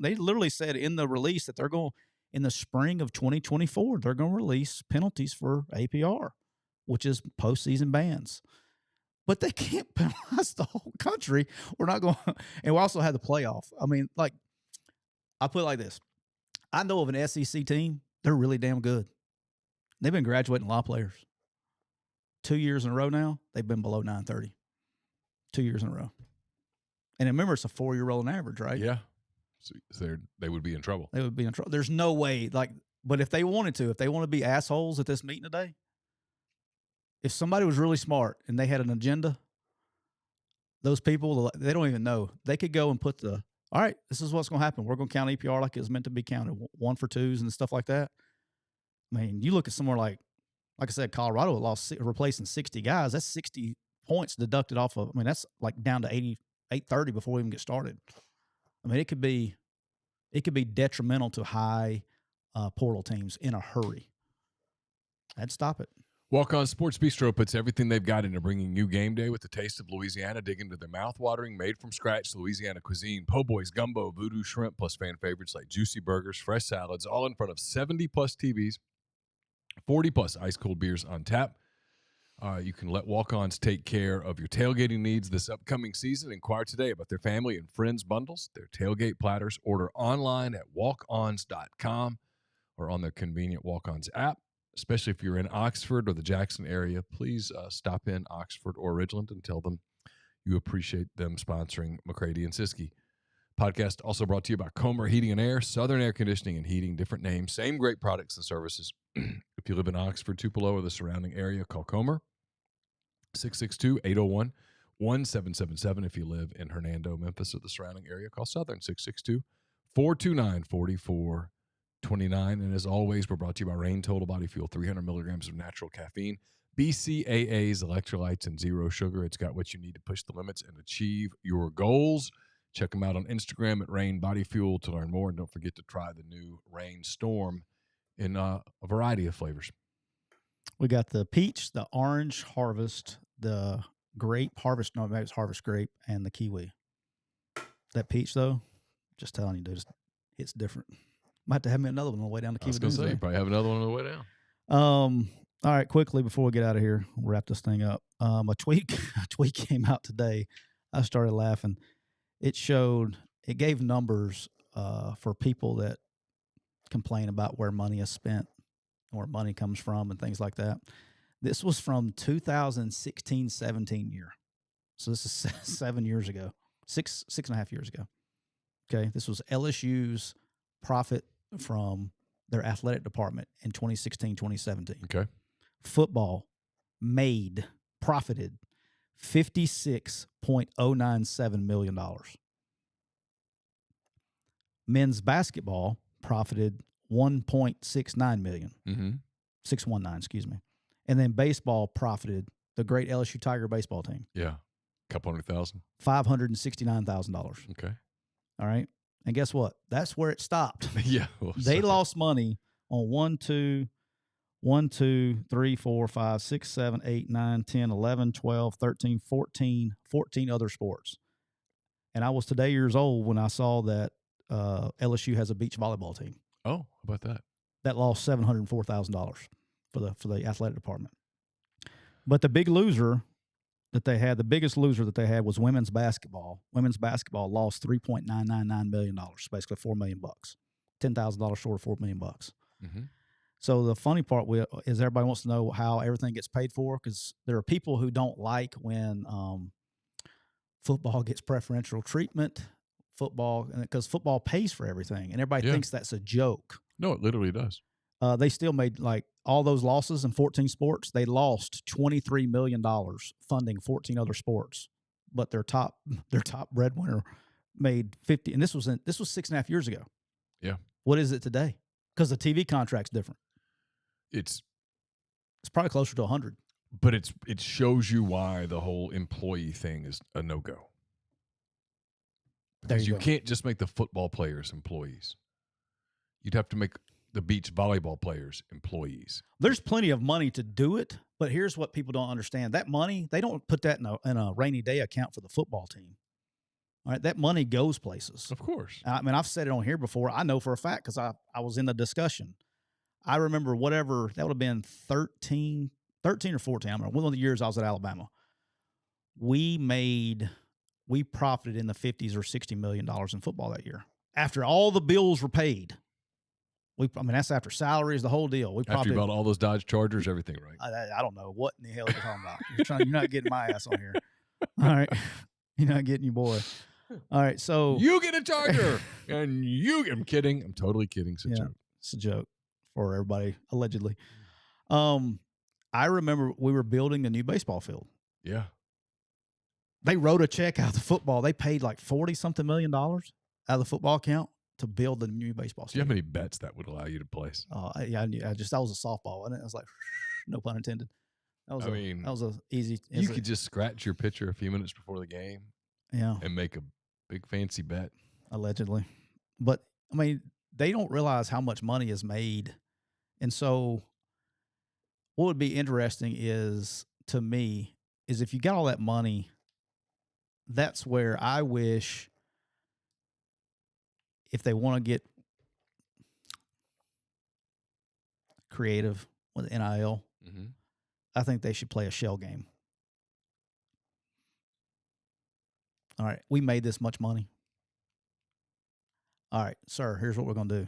they literally said in the release that they're going in the spring of 2024, they're going to release penalties for APR, which is postseason bans. But they can't penalize the whole country. We're not going to, and we also have the playoff. I mean, like, I'll put it like this. I know of an SEC team. They're really damn good. They've been graduating a lot of players. 2 years in a row now, they've been below 930. 2 years in a row. And remember, it's a 4-year rolling average, right? Yeah. So they would be in trouble. They would be in trouble. There's no way, but if they want to be assholes at this meeting today, if somebody was really smart and they had an agenda, those people, they don't even know. They could go and put all right, this is what's going to happen. We're going to count EPR like it's meant to be counted, 1 for 2s and stuff like that. I mean, you look at somewhere like I said, Colorado replacing 60 guys. That's 60 points deducted off of. I mean, that's like down to 830 before we even get started. I mean, it could be detrimental to high portal teams in a hurry. I'd stop it. Walk-On Sports Bistro puts everything they've got into bringing you game day with the taste of Louisiana. Dig into their mouth-watering, made-from-scratch Louisiana cuisine. Po' boys, gumbo, voodoo shrimp, plus fan favorites like juicy burgers, fresh salads, all in front of 70-plus TVs, 40-plus ice-cold beers on tap. You can let Walk-Ons take care of your tailgating needs this upcoming season. Inquire today about their family and friends bundles, their tailgate platters. Order online at walkons.com or on their convenient Walk-Ons app. Especially if you're in Oxford or the Jackson area, please stop in Oxford or Ridgeland and tell them you appreciate them sponsoring McCready and Siskey. Podcast also brought to you by Comer Heating and Air, Southern Air Conditioning and Heating, different names, same great products and services. If you live in Oxford, Tupelo, or the surrounding area, call Comer, 662-801-1777. If you live in Hernando, Memphis, or the surrounding area, call Southern, 662-429-4429. And as always, we're brought to you by Reign Total Body Fuel, 300 milligrams of natural caffeine, BCAAs, electrolytes, and zero sugar. It's got what you need to push the limits and achieve your goals. Check them out on Instagram at Reign Body Fuel to learn more. And don't forget to try the new Reign Storm in a variety of flavors. We got the peach, the orange harvest, the grape harvest. No, maybe it's harvest grape and the kiwi. That peach though, just telling you, dude, it's different. Might have to have me another one on the way down to Kiwi. I was going to say, you probably have another one on the way down. All right, quickly before we get out of here, we'll wrap this thing up. A tweet came out today. I started laughing. It gave numbers for people that complain about where money is spent, where money comes from, and things like that. This was from 2016-17 year. So this is 7 years ago, six and a half years ago. Okay, this was LSU's profit from their athletic department in 2016-2017. Okay. Football profited $56.097 million. Men's basketball profited $1.69 million. Mm-hmm. 619, excuse me. And then baseball profited, the great LSU Tiger baseball team. Yeah. A couple $100,000. $569,000. Okay. All right. And guess what? That's where it stopped. Yeah. Well, They lost money on 1, 2, 3, 4, 5, 6, 7, 8, 9, 10, 11, 12, 13, 14 other sports. And I was today years old when I saw that LSU has a beach volleyball team. Oh, how about that? That lost $704,000 for the athletic department. But the big loser that they had, the biggest loser that they had was women's basketball. Women's basketball lost $3.999 million, basically $4 million, $10,000 short of $4 million. Mm-hmm. So the funny part is everybody wants to know how everything gets paid for, because there are people who don't like when football gets preferential treatment. Because football pays for everything, and everybody thinks that's a joke. No, it literally does. They still made, like, all those losses in 14 sports. They lost $23 million funding 14 other sports, but their top breadwinner made 50. And this was 6.5 years ago. Yeah. What is it today? Because the TV contract's different. It's probably closer to 100. But it shows you why the whole employee thing is a no-go. Because you can't just make the football players employees. You'd have to make the beach volleyball players employees. There's plenty of money to do it, but here's what people don't understand. That money, they don't put that in a rainy day account for the football team. All right, that money goes places. Of course. I mean, I've said it on here before. I know for a fact because I was in the discussion. I remember whatever, that would have been 13 or 14. I remember one of the years I was at Alabama. We profited in the 50s or $60 million in football that year. After all the bills were paid. That's after salaries, the whole deal. After you bought all those Dodge Chargers, everything, right? I don't know what in the hell you're talking about. You're not getting my ass on here. All right. You're not getting your boy. All right. So you get a Charger and I'm kidding. I'm totally kidding. It's a joke. It's a joke for everybody, allegedly. I remember we were building the new baseball field. Yeah. They wrote a check out of the football. They paid like $40-something million out of the football account to build the new baseball stadium. Do you have any bets that would allow you to place? That was a softball, and it was like, no pun intended. That was easy. You could just scratch your pitcher a few minutes before the game, and make a big fancy bet. Allegedly, but I mean, they don't realize how much money is made, and so what would be interesting to me is if you got all that money. That's where I wish, if they want to get creative with NIL, I think they should play a shell game. All right, we made this much money. All right, sir, here's what we're going to do.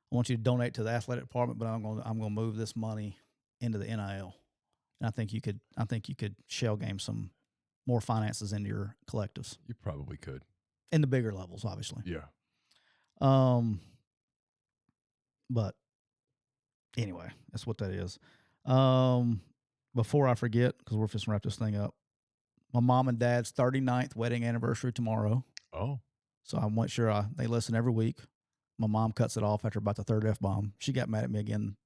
I want you to donate to the athletic department, but I'm going to move this money into the NIL. And I think you could shell game some more finances into your collectives. You probably could. In the bigger levels, obviously. Yeah. But anyway, that's what that is. Before I forget, because we're just going to wrap this thing up, my mom and dad's 39th wedding anniversary tomorrow. Oh. So I want sure they listen every week. My mom cuts it off after about the third F-bomb. She got mad at me again.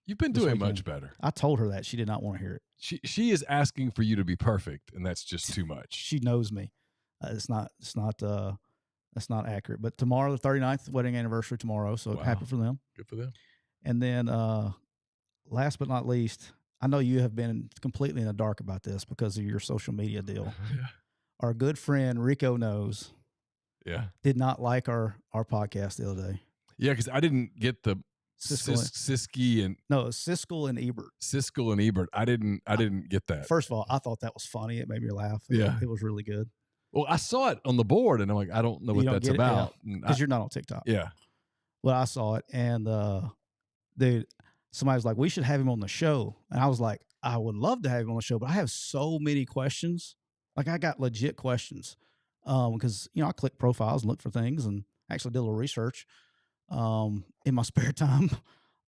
You've been doing much better. I told her that. She did not want to hear it. She is asking for you to be perfect, and that's just too much. She knows me. That's not accurate. But tomorrow, the 39th wedding anniversary tomorrow, so happy for them. Good for them. And then last but not least, I know you have been completely in the dark about this because of your social media deal. Yeah. Our good friend Rico Knows Yeah. did not like our podcast the other day. Yeah, because I didn't get the Siskey and Siskel and Ebert. Siskel and Ebert. I didn't get that. First of all, I thought that was funny. It made me laugh. It was really good. Well, I saw it on the board, and I'm like, I don't know what that's about. Because you're not on TikTok. Yeah. Well, I saw it, and dude, somebody was like, we should have him on the show. And I was like, I would love to have him on the show, but I have so many questions. Like, I got legit questions. Because, I click profiles and look for things and actually did a little research in my spare time.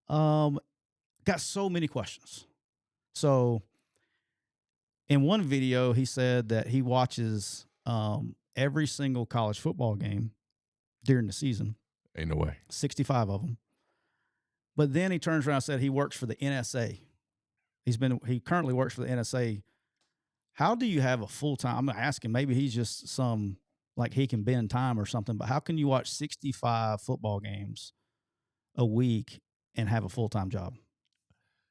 Got so many questions. So in one video, he said that he watches every single college football game during the season. Ain't no way. 65 of them. But then he turns around and said he works for the NSA. He currently works for the NSA. How do you have a full-time? I'm going to ask him, maybe he's just like he can bend time or something, but how can you watch 65 football games a week and have a full-time job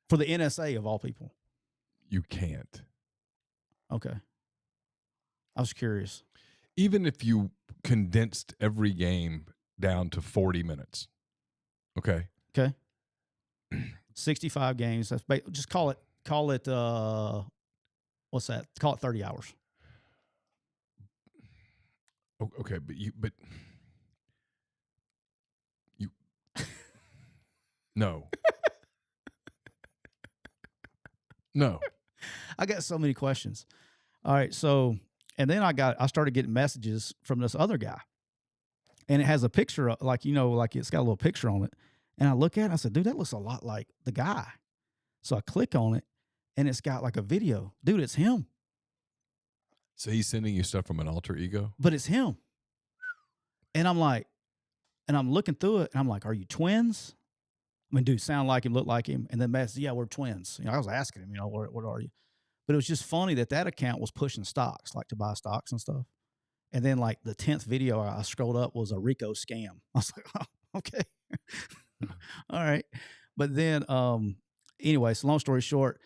for the NSA of all people? You can't. Okay. I was curious. Even if you condensed every game down to 40 minutes. Okay. 65 games. That's just call it what's that? Call it 30 hours. Okay, but you no. No. I got so many questions. All right, so and then I started getting messages from this other guy. And it has a picture of, like it's got a little picture on it. And I look at it and I said, dude, that looks a lot like the guy. So I click on it and it's got like a video. Dude, it's him. So he's sending you stuff from an alter ego? But it's him. And I'm like, and I'm looking through it and I'm like, are you twins? I mean, dude, sound like him, look like him. And then Matt said, yeah, we're twins. I was asking him, what are you? But it was just funny that account was pushing stocks, like to buy stocks and stuff. And then like the 10th video I scrolled up was a Rico scam. I was like, oh, okay. All right. But then, anyway, so long story short,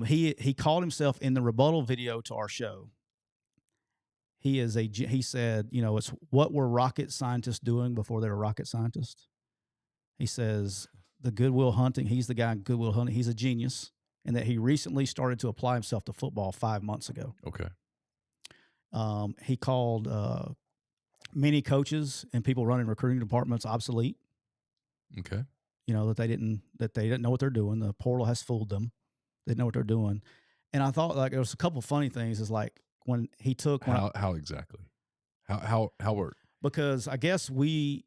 he called himself in the rebuttal video to our show. He said, it's what were rocket scientists doing before they were rocket scientists. He says the Goodwill Hunting, he's the guy in Goodwill Hunting. He's a genius, and that he recently started to apply himself to football 5 months ago. Okay. He called many coaches and people running recruiting departments obsolete. Okay. That they didn't know what they're doing. The portal has fooled them. They know what they're doing. And I thought like there was a couple of funny things. Is like when he took how exactly? How work? Because I guess we,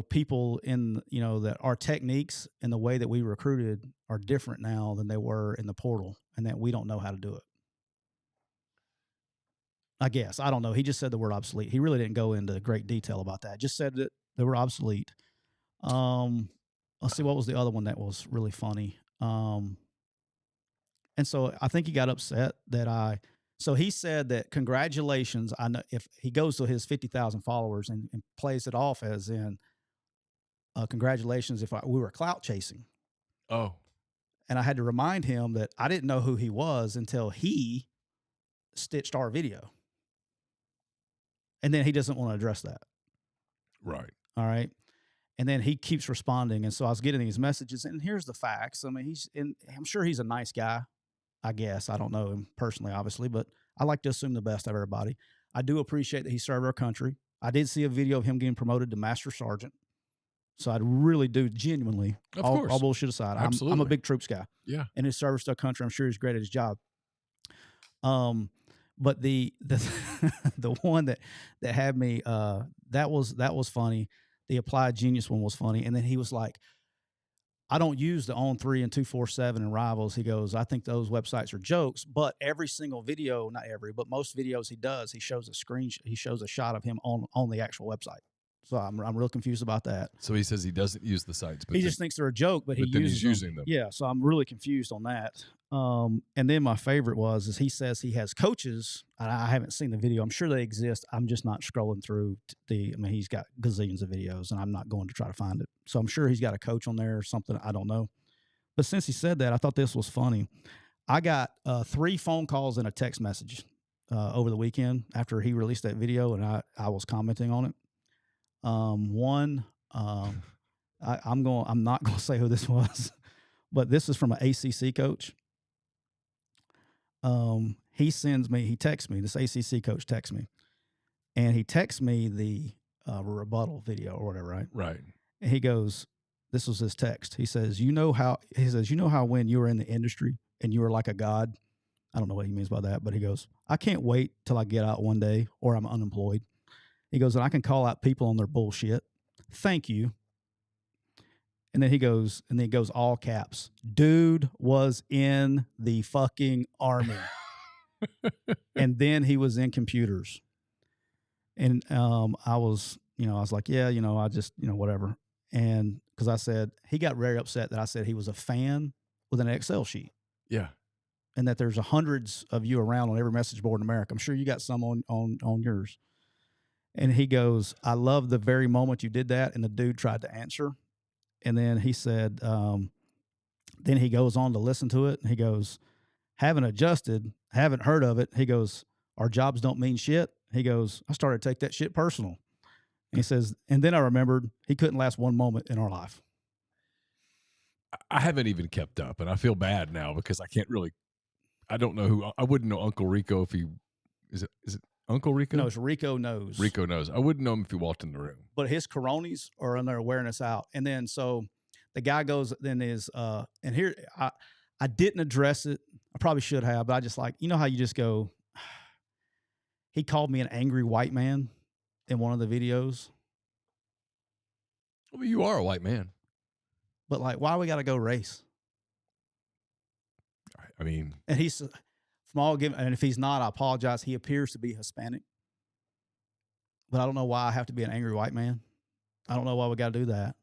people in that our techniques and the way that we recruited are different now than they were in the portal, and that we don't know how to do it. I guess. I don't know. He just said the word obsolete. He really didn't go into great detail about that. Just said that they were obsolete. Let's see, what was the other one that was really funny? And so I think he got upset that so he said that congratulations. I know if he goes to his 50,000 followers and plays it off as in congratulations if we were clout chasing. Oh. And I had to remind him that I didn't know who he was until he stitched our video. And then he doesn't want to address that. Right. All right. And then he keeps responding. And so I was getting these messages, and here's the facts. I mean, I'm sure he's a nice guy, I guess. I don't know him personally, obviously, but I like to assume the best of everybody. I do appreciate that he served our country. I did see a video of him getting promoted to Master Sergeant. So I really do genuinely, all bullshit aside, I'm a big troops guy. Yeah. And his service to our country, I'm sure he's great at his job. But the the one that had me, that was funny. The Applied Genius one was funny. And then he was like, I don't use the On3 and 247 and Rivals. He goes, I think those websites are jokes, but every single video, not every, but most videos he does, he shows a shot of him on the actual website. So I'm real confused about that. So he says he doesn't use the sites, but he just thinks they're a joke, but he's using them. Yeah. So I'm really confused on that. And then my favorite is he says he has coaches. I haven't seen the video. I'm sure they exist. I'm just not scrolling through he's got gazillions of videos and I'm not going to try to find it. So I'm sure he's got a coach on there or something. I don't know. But since he said that, I thought this was funny. I got 3 phone calls and a text message over the weekend after he released that video, and I was commenting on it. One, I'm not going to say who this was, but this is from an ACC coach. He texts me, this ACC coach texts me, and he texts me the rebuttal video or whatever, right? Right. And he goes, this was his text. He says, you know how when you were in the industry and you were like a god? I don't know what he means by that, but he goes, I can't wait till I get out one day or I'm unemployed. He goes, and I can call out people on their bullshit. Thank you. And then he goes all caps. Dude was in the fucking Army. And then he was in computers. And I was like, yeah, I just, whatever. And because I said, he got very upset that I said he was a fan with an Excel sheet. Yeah. And that there's hundreds of you around on every message board in America. I'm sure you got some on yours. And he goes, I love the very moment you did that. And the dude tried to answer. And then he said, then he goes on to listen to it. And he goes, haven't adjusted, haven't heard of it. He goes, our jobs don't mean shit. He goes, I started to take that shit personal. And he says, and then I remembered he couldn't last one moment in our life. I haven't even kept up, and I feel bad now because I don't know who. I wouldn't know Uncle Rico if he is it Uncle Rico? No, it's Rico Knows. Rico Knows. I wouldn't know him if he walked in the room. But his Coronis are in there wearing us out. And then so the guy goes, then is and here I didn't address it. I probably should have, but I just like, how you just go, he called me an angry white man in one of the videos. Well, you are a white man. But like, why we got to go race? I mean, and he's from all given, and if he's not, I apologize. He appears to be Hispanic, but I don't know why I have to be an angry white man. I don't know why we got to do that.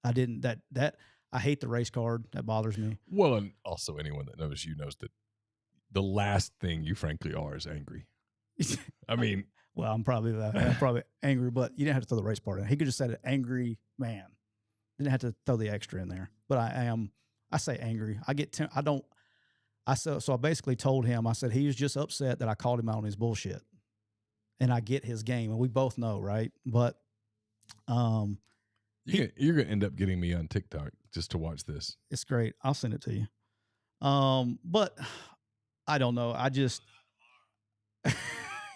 I didn't that I hate the race card. That bothers me. Well, and also anyone that knows you knows that the last thing you frankly are is angry. I mean, well, I'm probably angry, but you didn't have to throw the race part in. He could just said an angry man. Didn't have to throw the extra in there. But I say angry. So I basically told him, I said, he was just upset that I called him out on his bullshit. And I get his game, and we both know, right? But you're going to end up getting me on TikTok just to watch this. It's great. I'll send it to you. But I don't know. I just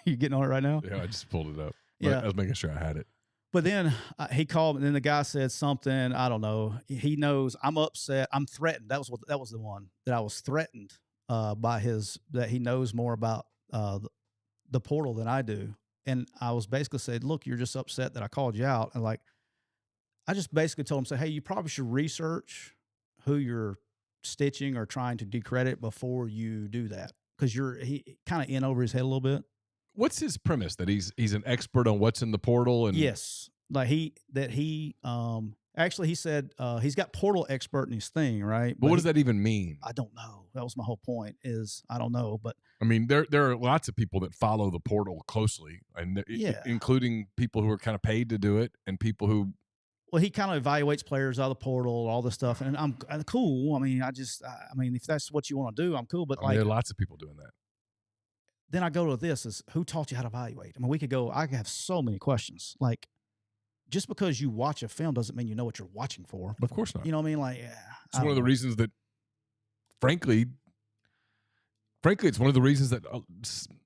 you getting on it right now? Yeah, I just pulled it up. Yeah, I was making sure I had it. But then he called, and then the guy said something. I don't know. He knows I'm upset. I'm threatened. That was the one that I was threatened by that he knows more about the portal than I do. And I was basically said, look, you're just upset that I called you out. And like, I just basically told him, say, hey, you probably should research who you're stitching or trying to decredit before you do that. Because he kind of in over his head a little bit. What's his premise? That he's an expert on what's in the portal? And yes, like he actually he said he's got portal expert in his thing, right? But what does that even mean? I don't know. That was my whole point. Is I don't know, but I mean, there are lots of people that follow the portal closely, and including people who are kind of paid to do it, and people who. Well, he kind of evaluates players out of the portal, all this stuff, and I'm cool. I mean, if that's what you want to do, I'm cool. But there are lots of people doing that. Then I go to this is who taught you how to evaluate? I mean, I have so many questions. Like, just because you watch a film doesn't mean you know what you're watching for. Of course not. You know what I mean? Like, it's one of the reasons that, frankly, it's one of the reasons that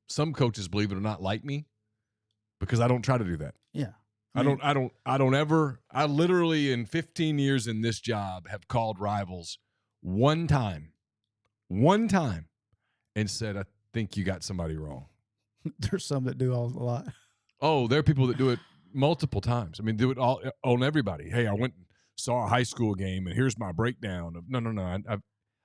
some coaches, believe it or not, like me, because I don't try to do that. Yeah. I literally in 15 years in this job have called rivals one time and said, I think you got somebody wrong. There's some that do a lot. Oh, there are people that do it multiple times. I mean, do it all on everybody. Hey, I went and saw a high school game, and here's my breakdown of no.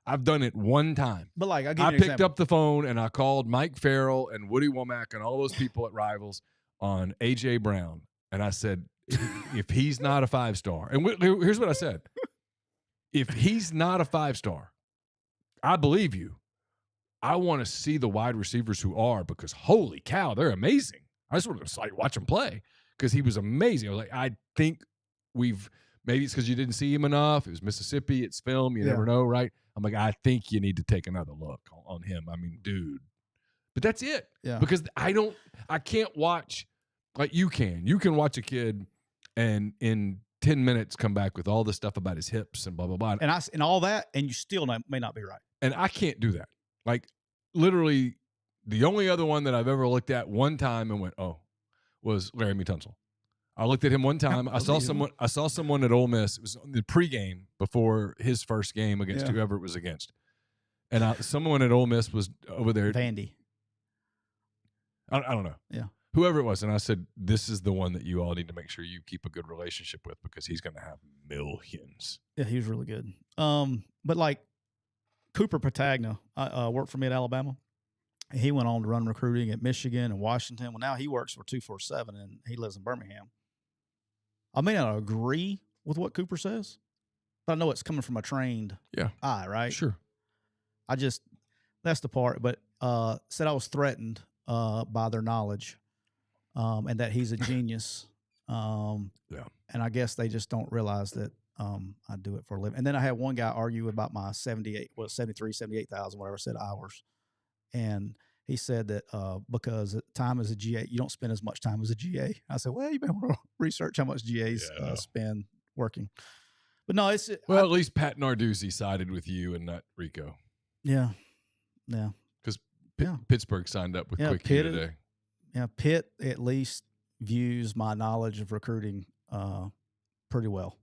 I've done it one time. But like, I picked up the phone and I called Mike Farrell and Woody Womack and all those people at Rivals on AJ Brown, and I said, if he's not a 5-star, and here's what I said: if he's not a 5-star, I believe you. I want to see the wide receivers who are, because holy cow, they're amazing. I just want to watch them play because he was amazing. I was like, I think we've maybe it's because you didn't see him enough. It was Mississippi. It's film. You never know, right? I'm like, I think you need to take another look on him. I mean, dude. But that's it. Yeah. Because I can't watch like you can. You can watch a kid and in 10 minutes come back with all this stuff about his hips and blah, blah, blah. And all that, and you still may not be right. And I can't do that. Like, literally, the only other one that I've ever looked at one time and went, oh, was Laramie Tunsil. I looked at him one time. I saw someone at Ole Miss. It was the pregame before his first game against whoever it was against. And someone at Ole Miss was over there. Vandy. I don't know. Yeah. Whoever it was. And I said, this is the one that you all need to make sure you keep a good relationship with because he's going to have millions. Yeah, he was really good. But like Cooper Patagna worked for me at Alabama. He went on to run recruiting at Michigan and Washington. Well, now he works for 247 and he lives in Birmingham. I may not agree with what Cooper says, but I know it's coming from a trained eye, right? Sure. That's the part. But said I was threatened by their knowledge and that he's a genius. And I guess they just don't realize that I do it for a living. And then I had one guy argue about my 78,000, whatever, said hours. And he said that because time as a GA, you don't spend as much time as a GA. I said, well, you may want to research how much GAs spend working. But no, it's at least Pat Narduzzi sided with you and not Rico. Yeah. Because Pittsburgh signed up with Quickie today. Pitt at least views my knowledge of recruiting pretty well.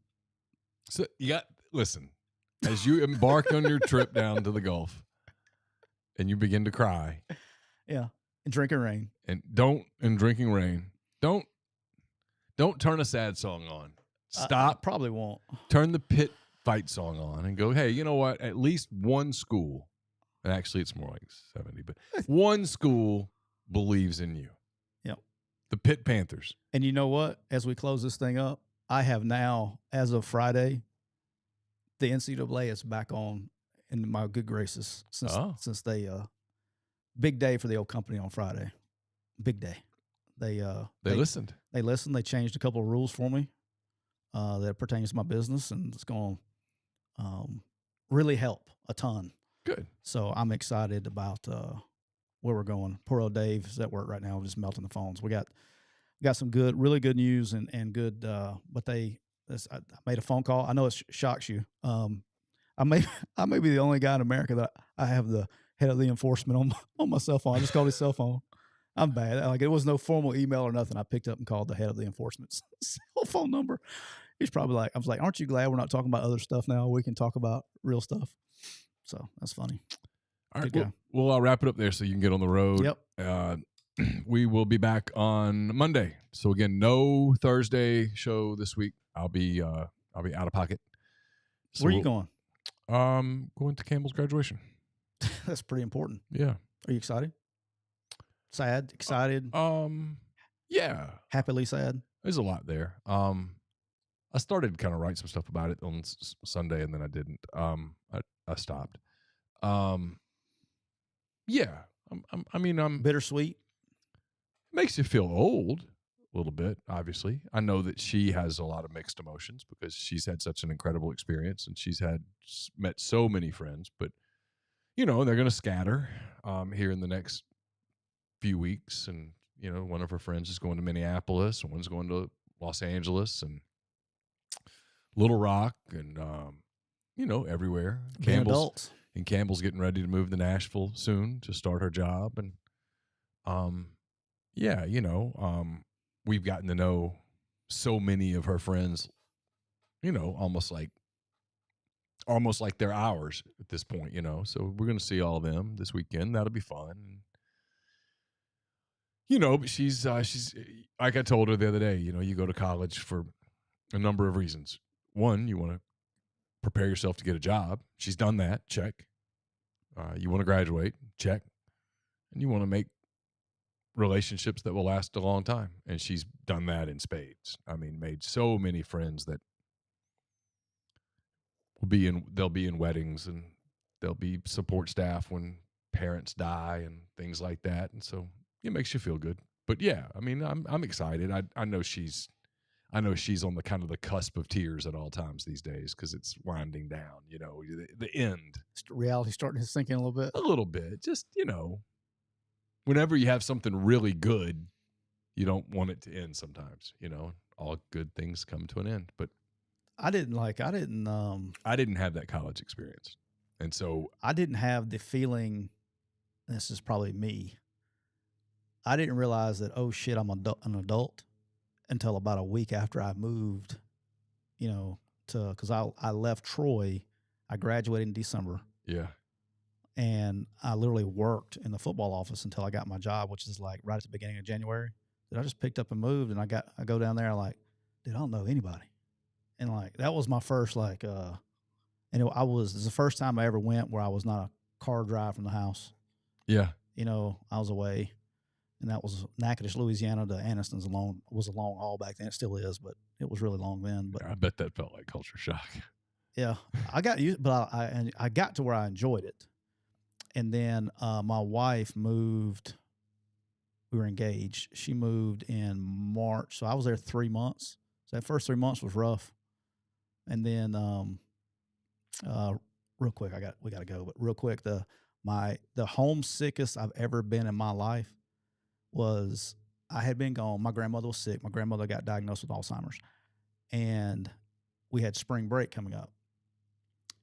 So listen, as you embark on your trip down to the Gulf and you begin to cry. Yeah. And drinking rain. And drinking rain. Don't turn a sad song on. Stop. I probably won't. Turn the Pitt fight song on and go, hey, you know what? At least one school, and actually it's more like 70, but one school believes in you. Yep. The Pitt Panthers. And you know what? As we close this thing up, I have now, as of Friday, the NCAA is back on in my good graces since they big day for the old company on Friday. Big day. They listened. They listened. They changed a couple of rules for me that pertains to my business, and it's going to really help a ton. Good. So I'm excited about where we're going. Poor old Dave is at work right now, just melting the phones. We got some really good news and good. But I made a phone call. I know it shocks you. I may be the only guy in America that I have the head of the enforcement on my cell phone. I just called his cell phone. I'm bad. Like, it was no formal email or nothing. I picked up and called the head of the enforcement's cell phone number. He's probably like, I was like, aren't you glad we're not talking about other stuff now? We can talk about real stuff. So that's funny. All right. Well, I'll wrap it up there so you can get on the road. Yep. We will be back on Monday. So again, no Thursday show this week. I'll be out of pocket. So where are you going? Going to Campbell's graduation. That's pretty important. Yeah. Are you excited? Sad? Excited? Yeah. Happily sad? There's a lot there. I started kind of write some stuff about it on Sunday, and then I didn't. I stopped. Yeah. I'm bittersweet. Makes you feel old a little bit, obviously. I know that she has a lot of mixed emotions because she's had such an incredible experience and she's met so many friends, but they're going to scatter here in the next few weeks. And, one of her friends is going to Minneapolis and one's going to Los Angeles and Little Rock and, everywhere. Campbell's getting ready to move to Nashville soon to start her job. And, we've gotten to know so many of her friends, almost like they're ours at this point, So we're going to see all of them this weekend. That'll be fun. But she's like I told her the other day, you go to college for a number of reasons. One, you want to prepare yourself to get a job. She's done that. Check. You want to graduate. Check. And you want to make relationships that will last a long time. And she's done that in spades. I mean, made so many friends that they'll be in weddings and there'll be support staff when parents die and things like that. And so it makes you feel good. But yeah, I mean, I'm excited. I know I know she's on the kind of the cusp of tears at all times these days because it's winding down, the end. Reality starting to sink in a little bit. A little bit. Just, whenever you have something really good, you don't want it to end sometimes, all good things come to an end. But I didn't have that college experience. And so I didn't have the feeling, this is probably me, I didn't realize that, oh shit, I'm an adult until about a week after I moved, because I left Troy. I graduated in December. Yeah. And I literally worked in the football office until I got my job, which is like right at the beginning of January. That I just picked up and moved, and I go down there like, dude, I don't know anybody. And like that was my first like and it was the first time I ever went where I was not a car drive from the house. Yeah. I was away. And that was Natchitoches, Louisiana to Anniston's was a long haul back then. It still is, but it was really long then. But I bet that felt like culture shock. Yeah, I got used, but I got to where I enjoyed it. And then my wife moved. We were engaged. She moved in March, so I was there 3 months. So that first 3 months was rough. And then, real quick, we got to go. But real quick, the homesickest I've ever been in my life was I had been gone. My grandmother was sick. My grandmother got diagnosed with Alzheimer's, and we had spring break coming up.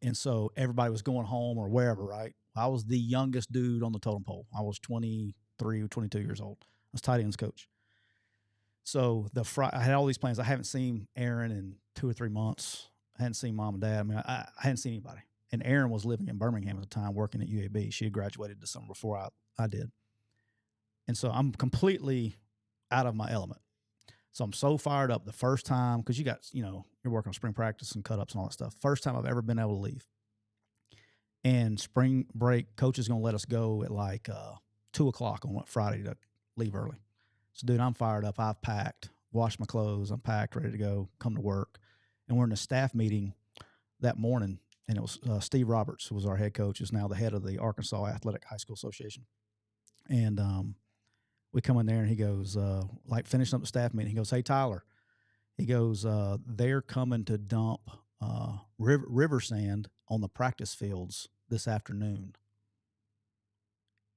And so everybody was going home or wherever, right? I was the youngest dude on the totem pole. I was 23 or 22 years old. I was tight ends coach. So I had all these plans. I haven't seen Aaron in 2 or 3 months. I hadn't seen mom and dad. I mean, I hadn't seen anybody. And Aaron was living in Birmingham at the time, working at UAB. She had graduated the summer before I did. And so I'm completely out of my element. So I'm so fired up the first time, because you're working on spring practice and cut-ups and all that stuff. First time I've ever been able to leave. And spring break, coach is going to let us go at like 2 o'clock on Friday to leave early. So, dude, I'm fired up. I've packed, washed my clothes. I'm packed, ready to go, come to work. And we're in a staff meeting that morning, and it was Steve Roberts, who was our head coach, is now the head of the Arkansas Athletic High School Association. And we come in there, and he goes, finishing up the staff meeting, he goes, hey, Tyler. He goes, they're coming to dump river sand on the practice fields this afternoon.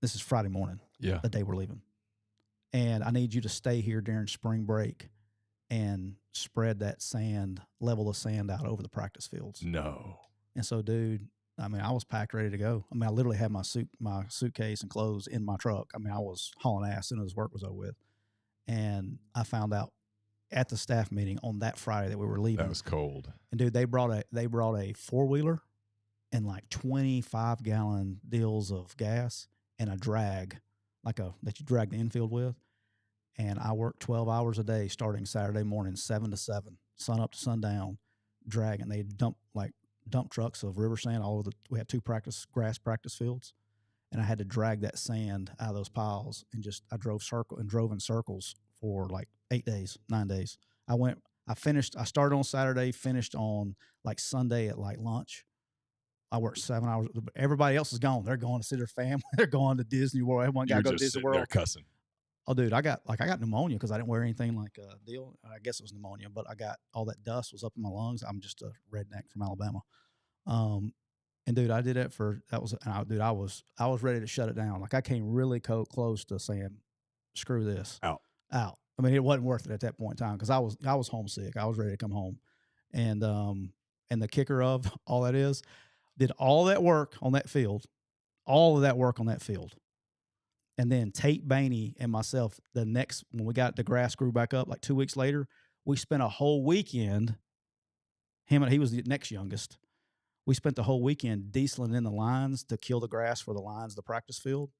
This is Friday morning, the day we're leaving. And I need you to stay here during spring break and spread that sand, level the sand out over the practice fields. No. And so, dude, I mean, I was packed, ready to go. I mean, I literally had my suitcase and clothes in my truck. I mean, I was hauling ass as soon as work was over with. And I found out at the staff meeting on that Friday that we were leaving. That was cold. And dude, they brought a 4-wheeler and like 25-gallon deals of gas and a drag, that you drag the infield with. And I worked 12 hours a day starting Saturday morning, 7 to 7, sun up to sundown, dragging. They dump trucks of river sand all over we had 2 grass practice fields. And I had to drag that sand out of those piles, and I drove in circles for like 9 days. I started on Saturday, finished on like Sunday at like lunch. I worked 7 hours. Everybody else is gone. They're going to see their family. They're going to Disney World. Everyone got to go to Disney World. They're cussing. Oh, dude, I got pneumonia because I didn't wear anything like a deal. I guess it was pneumonia, but I got all that dust was up in my lungs. I'm just a redneck from Alabama. And dude, I did it I was ready to shut it down. Like I came really close to saying, screw this. Out. I mean, it wasn't worth it at that point in time because I was homesick. I was ready to come home. And the kicker of all that is, did all that work on that field, and then Tate Bainey and myself, when we got the grass grew back up, like 2 weeks later, we spent a whole weekend, he was the next youngest. We spent the whole weekend dieseling in the lines to kill the grass for the lines of the practice field.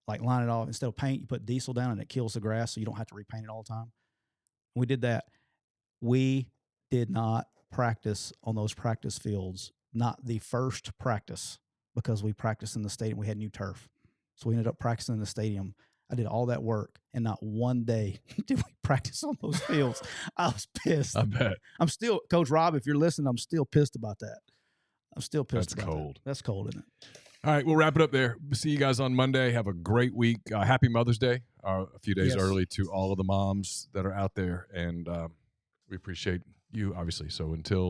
Like line it off. Instead of paint, you put diesel down and it kills the grass so you don't have to repaint it all the time. We did that. We did not practice on those practice fields, not the first practice, because we practiced in the stadium. We had new turf. So we ended up practicing in the stadium. I did all that work, and not one day did we practice on those fields. I was pissed. I bet. I'm still, Coach Rob, if you're listening, I'm still pissed about that. I'm still pissed about cold. That. That's cold, isn't it? All right, we'll wrap it up there. See you guys on Monday. Have a great week. Happy Mother's Day, a few days early to all of the moms that are out there. And We appreciate you, obviously. So until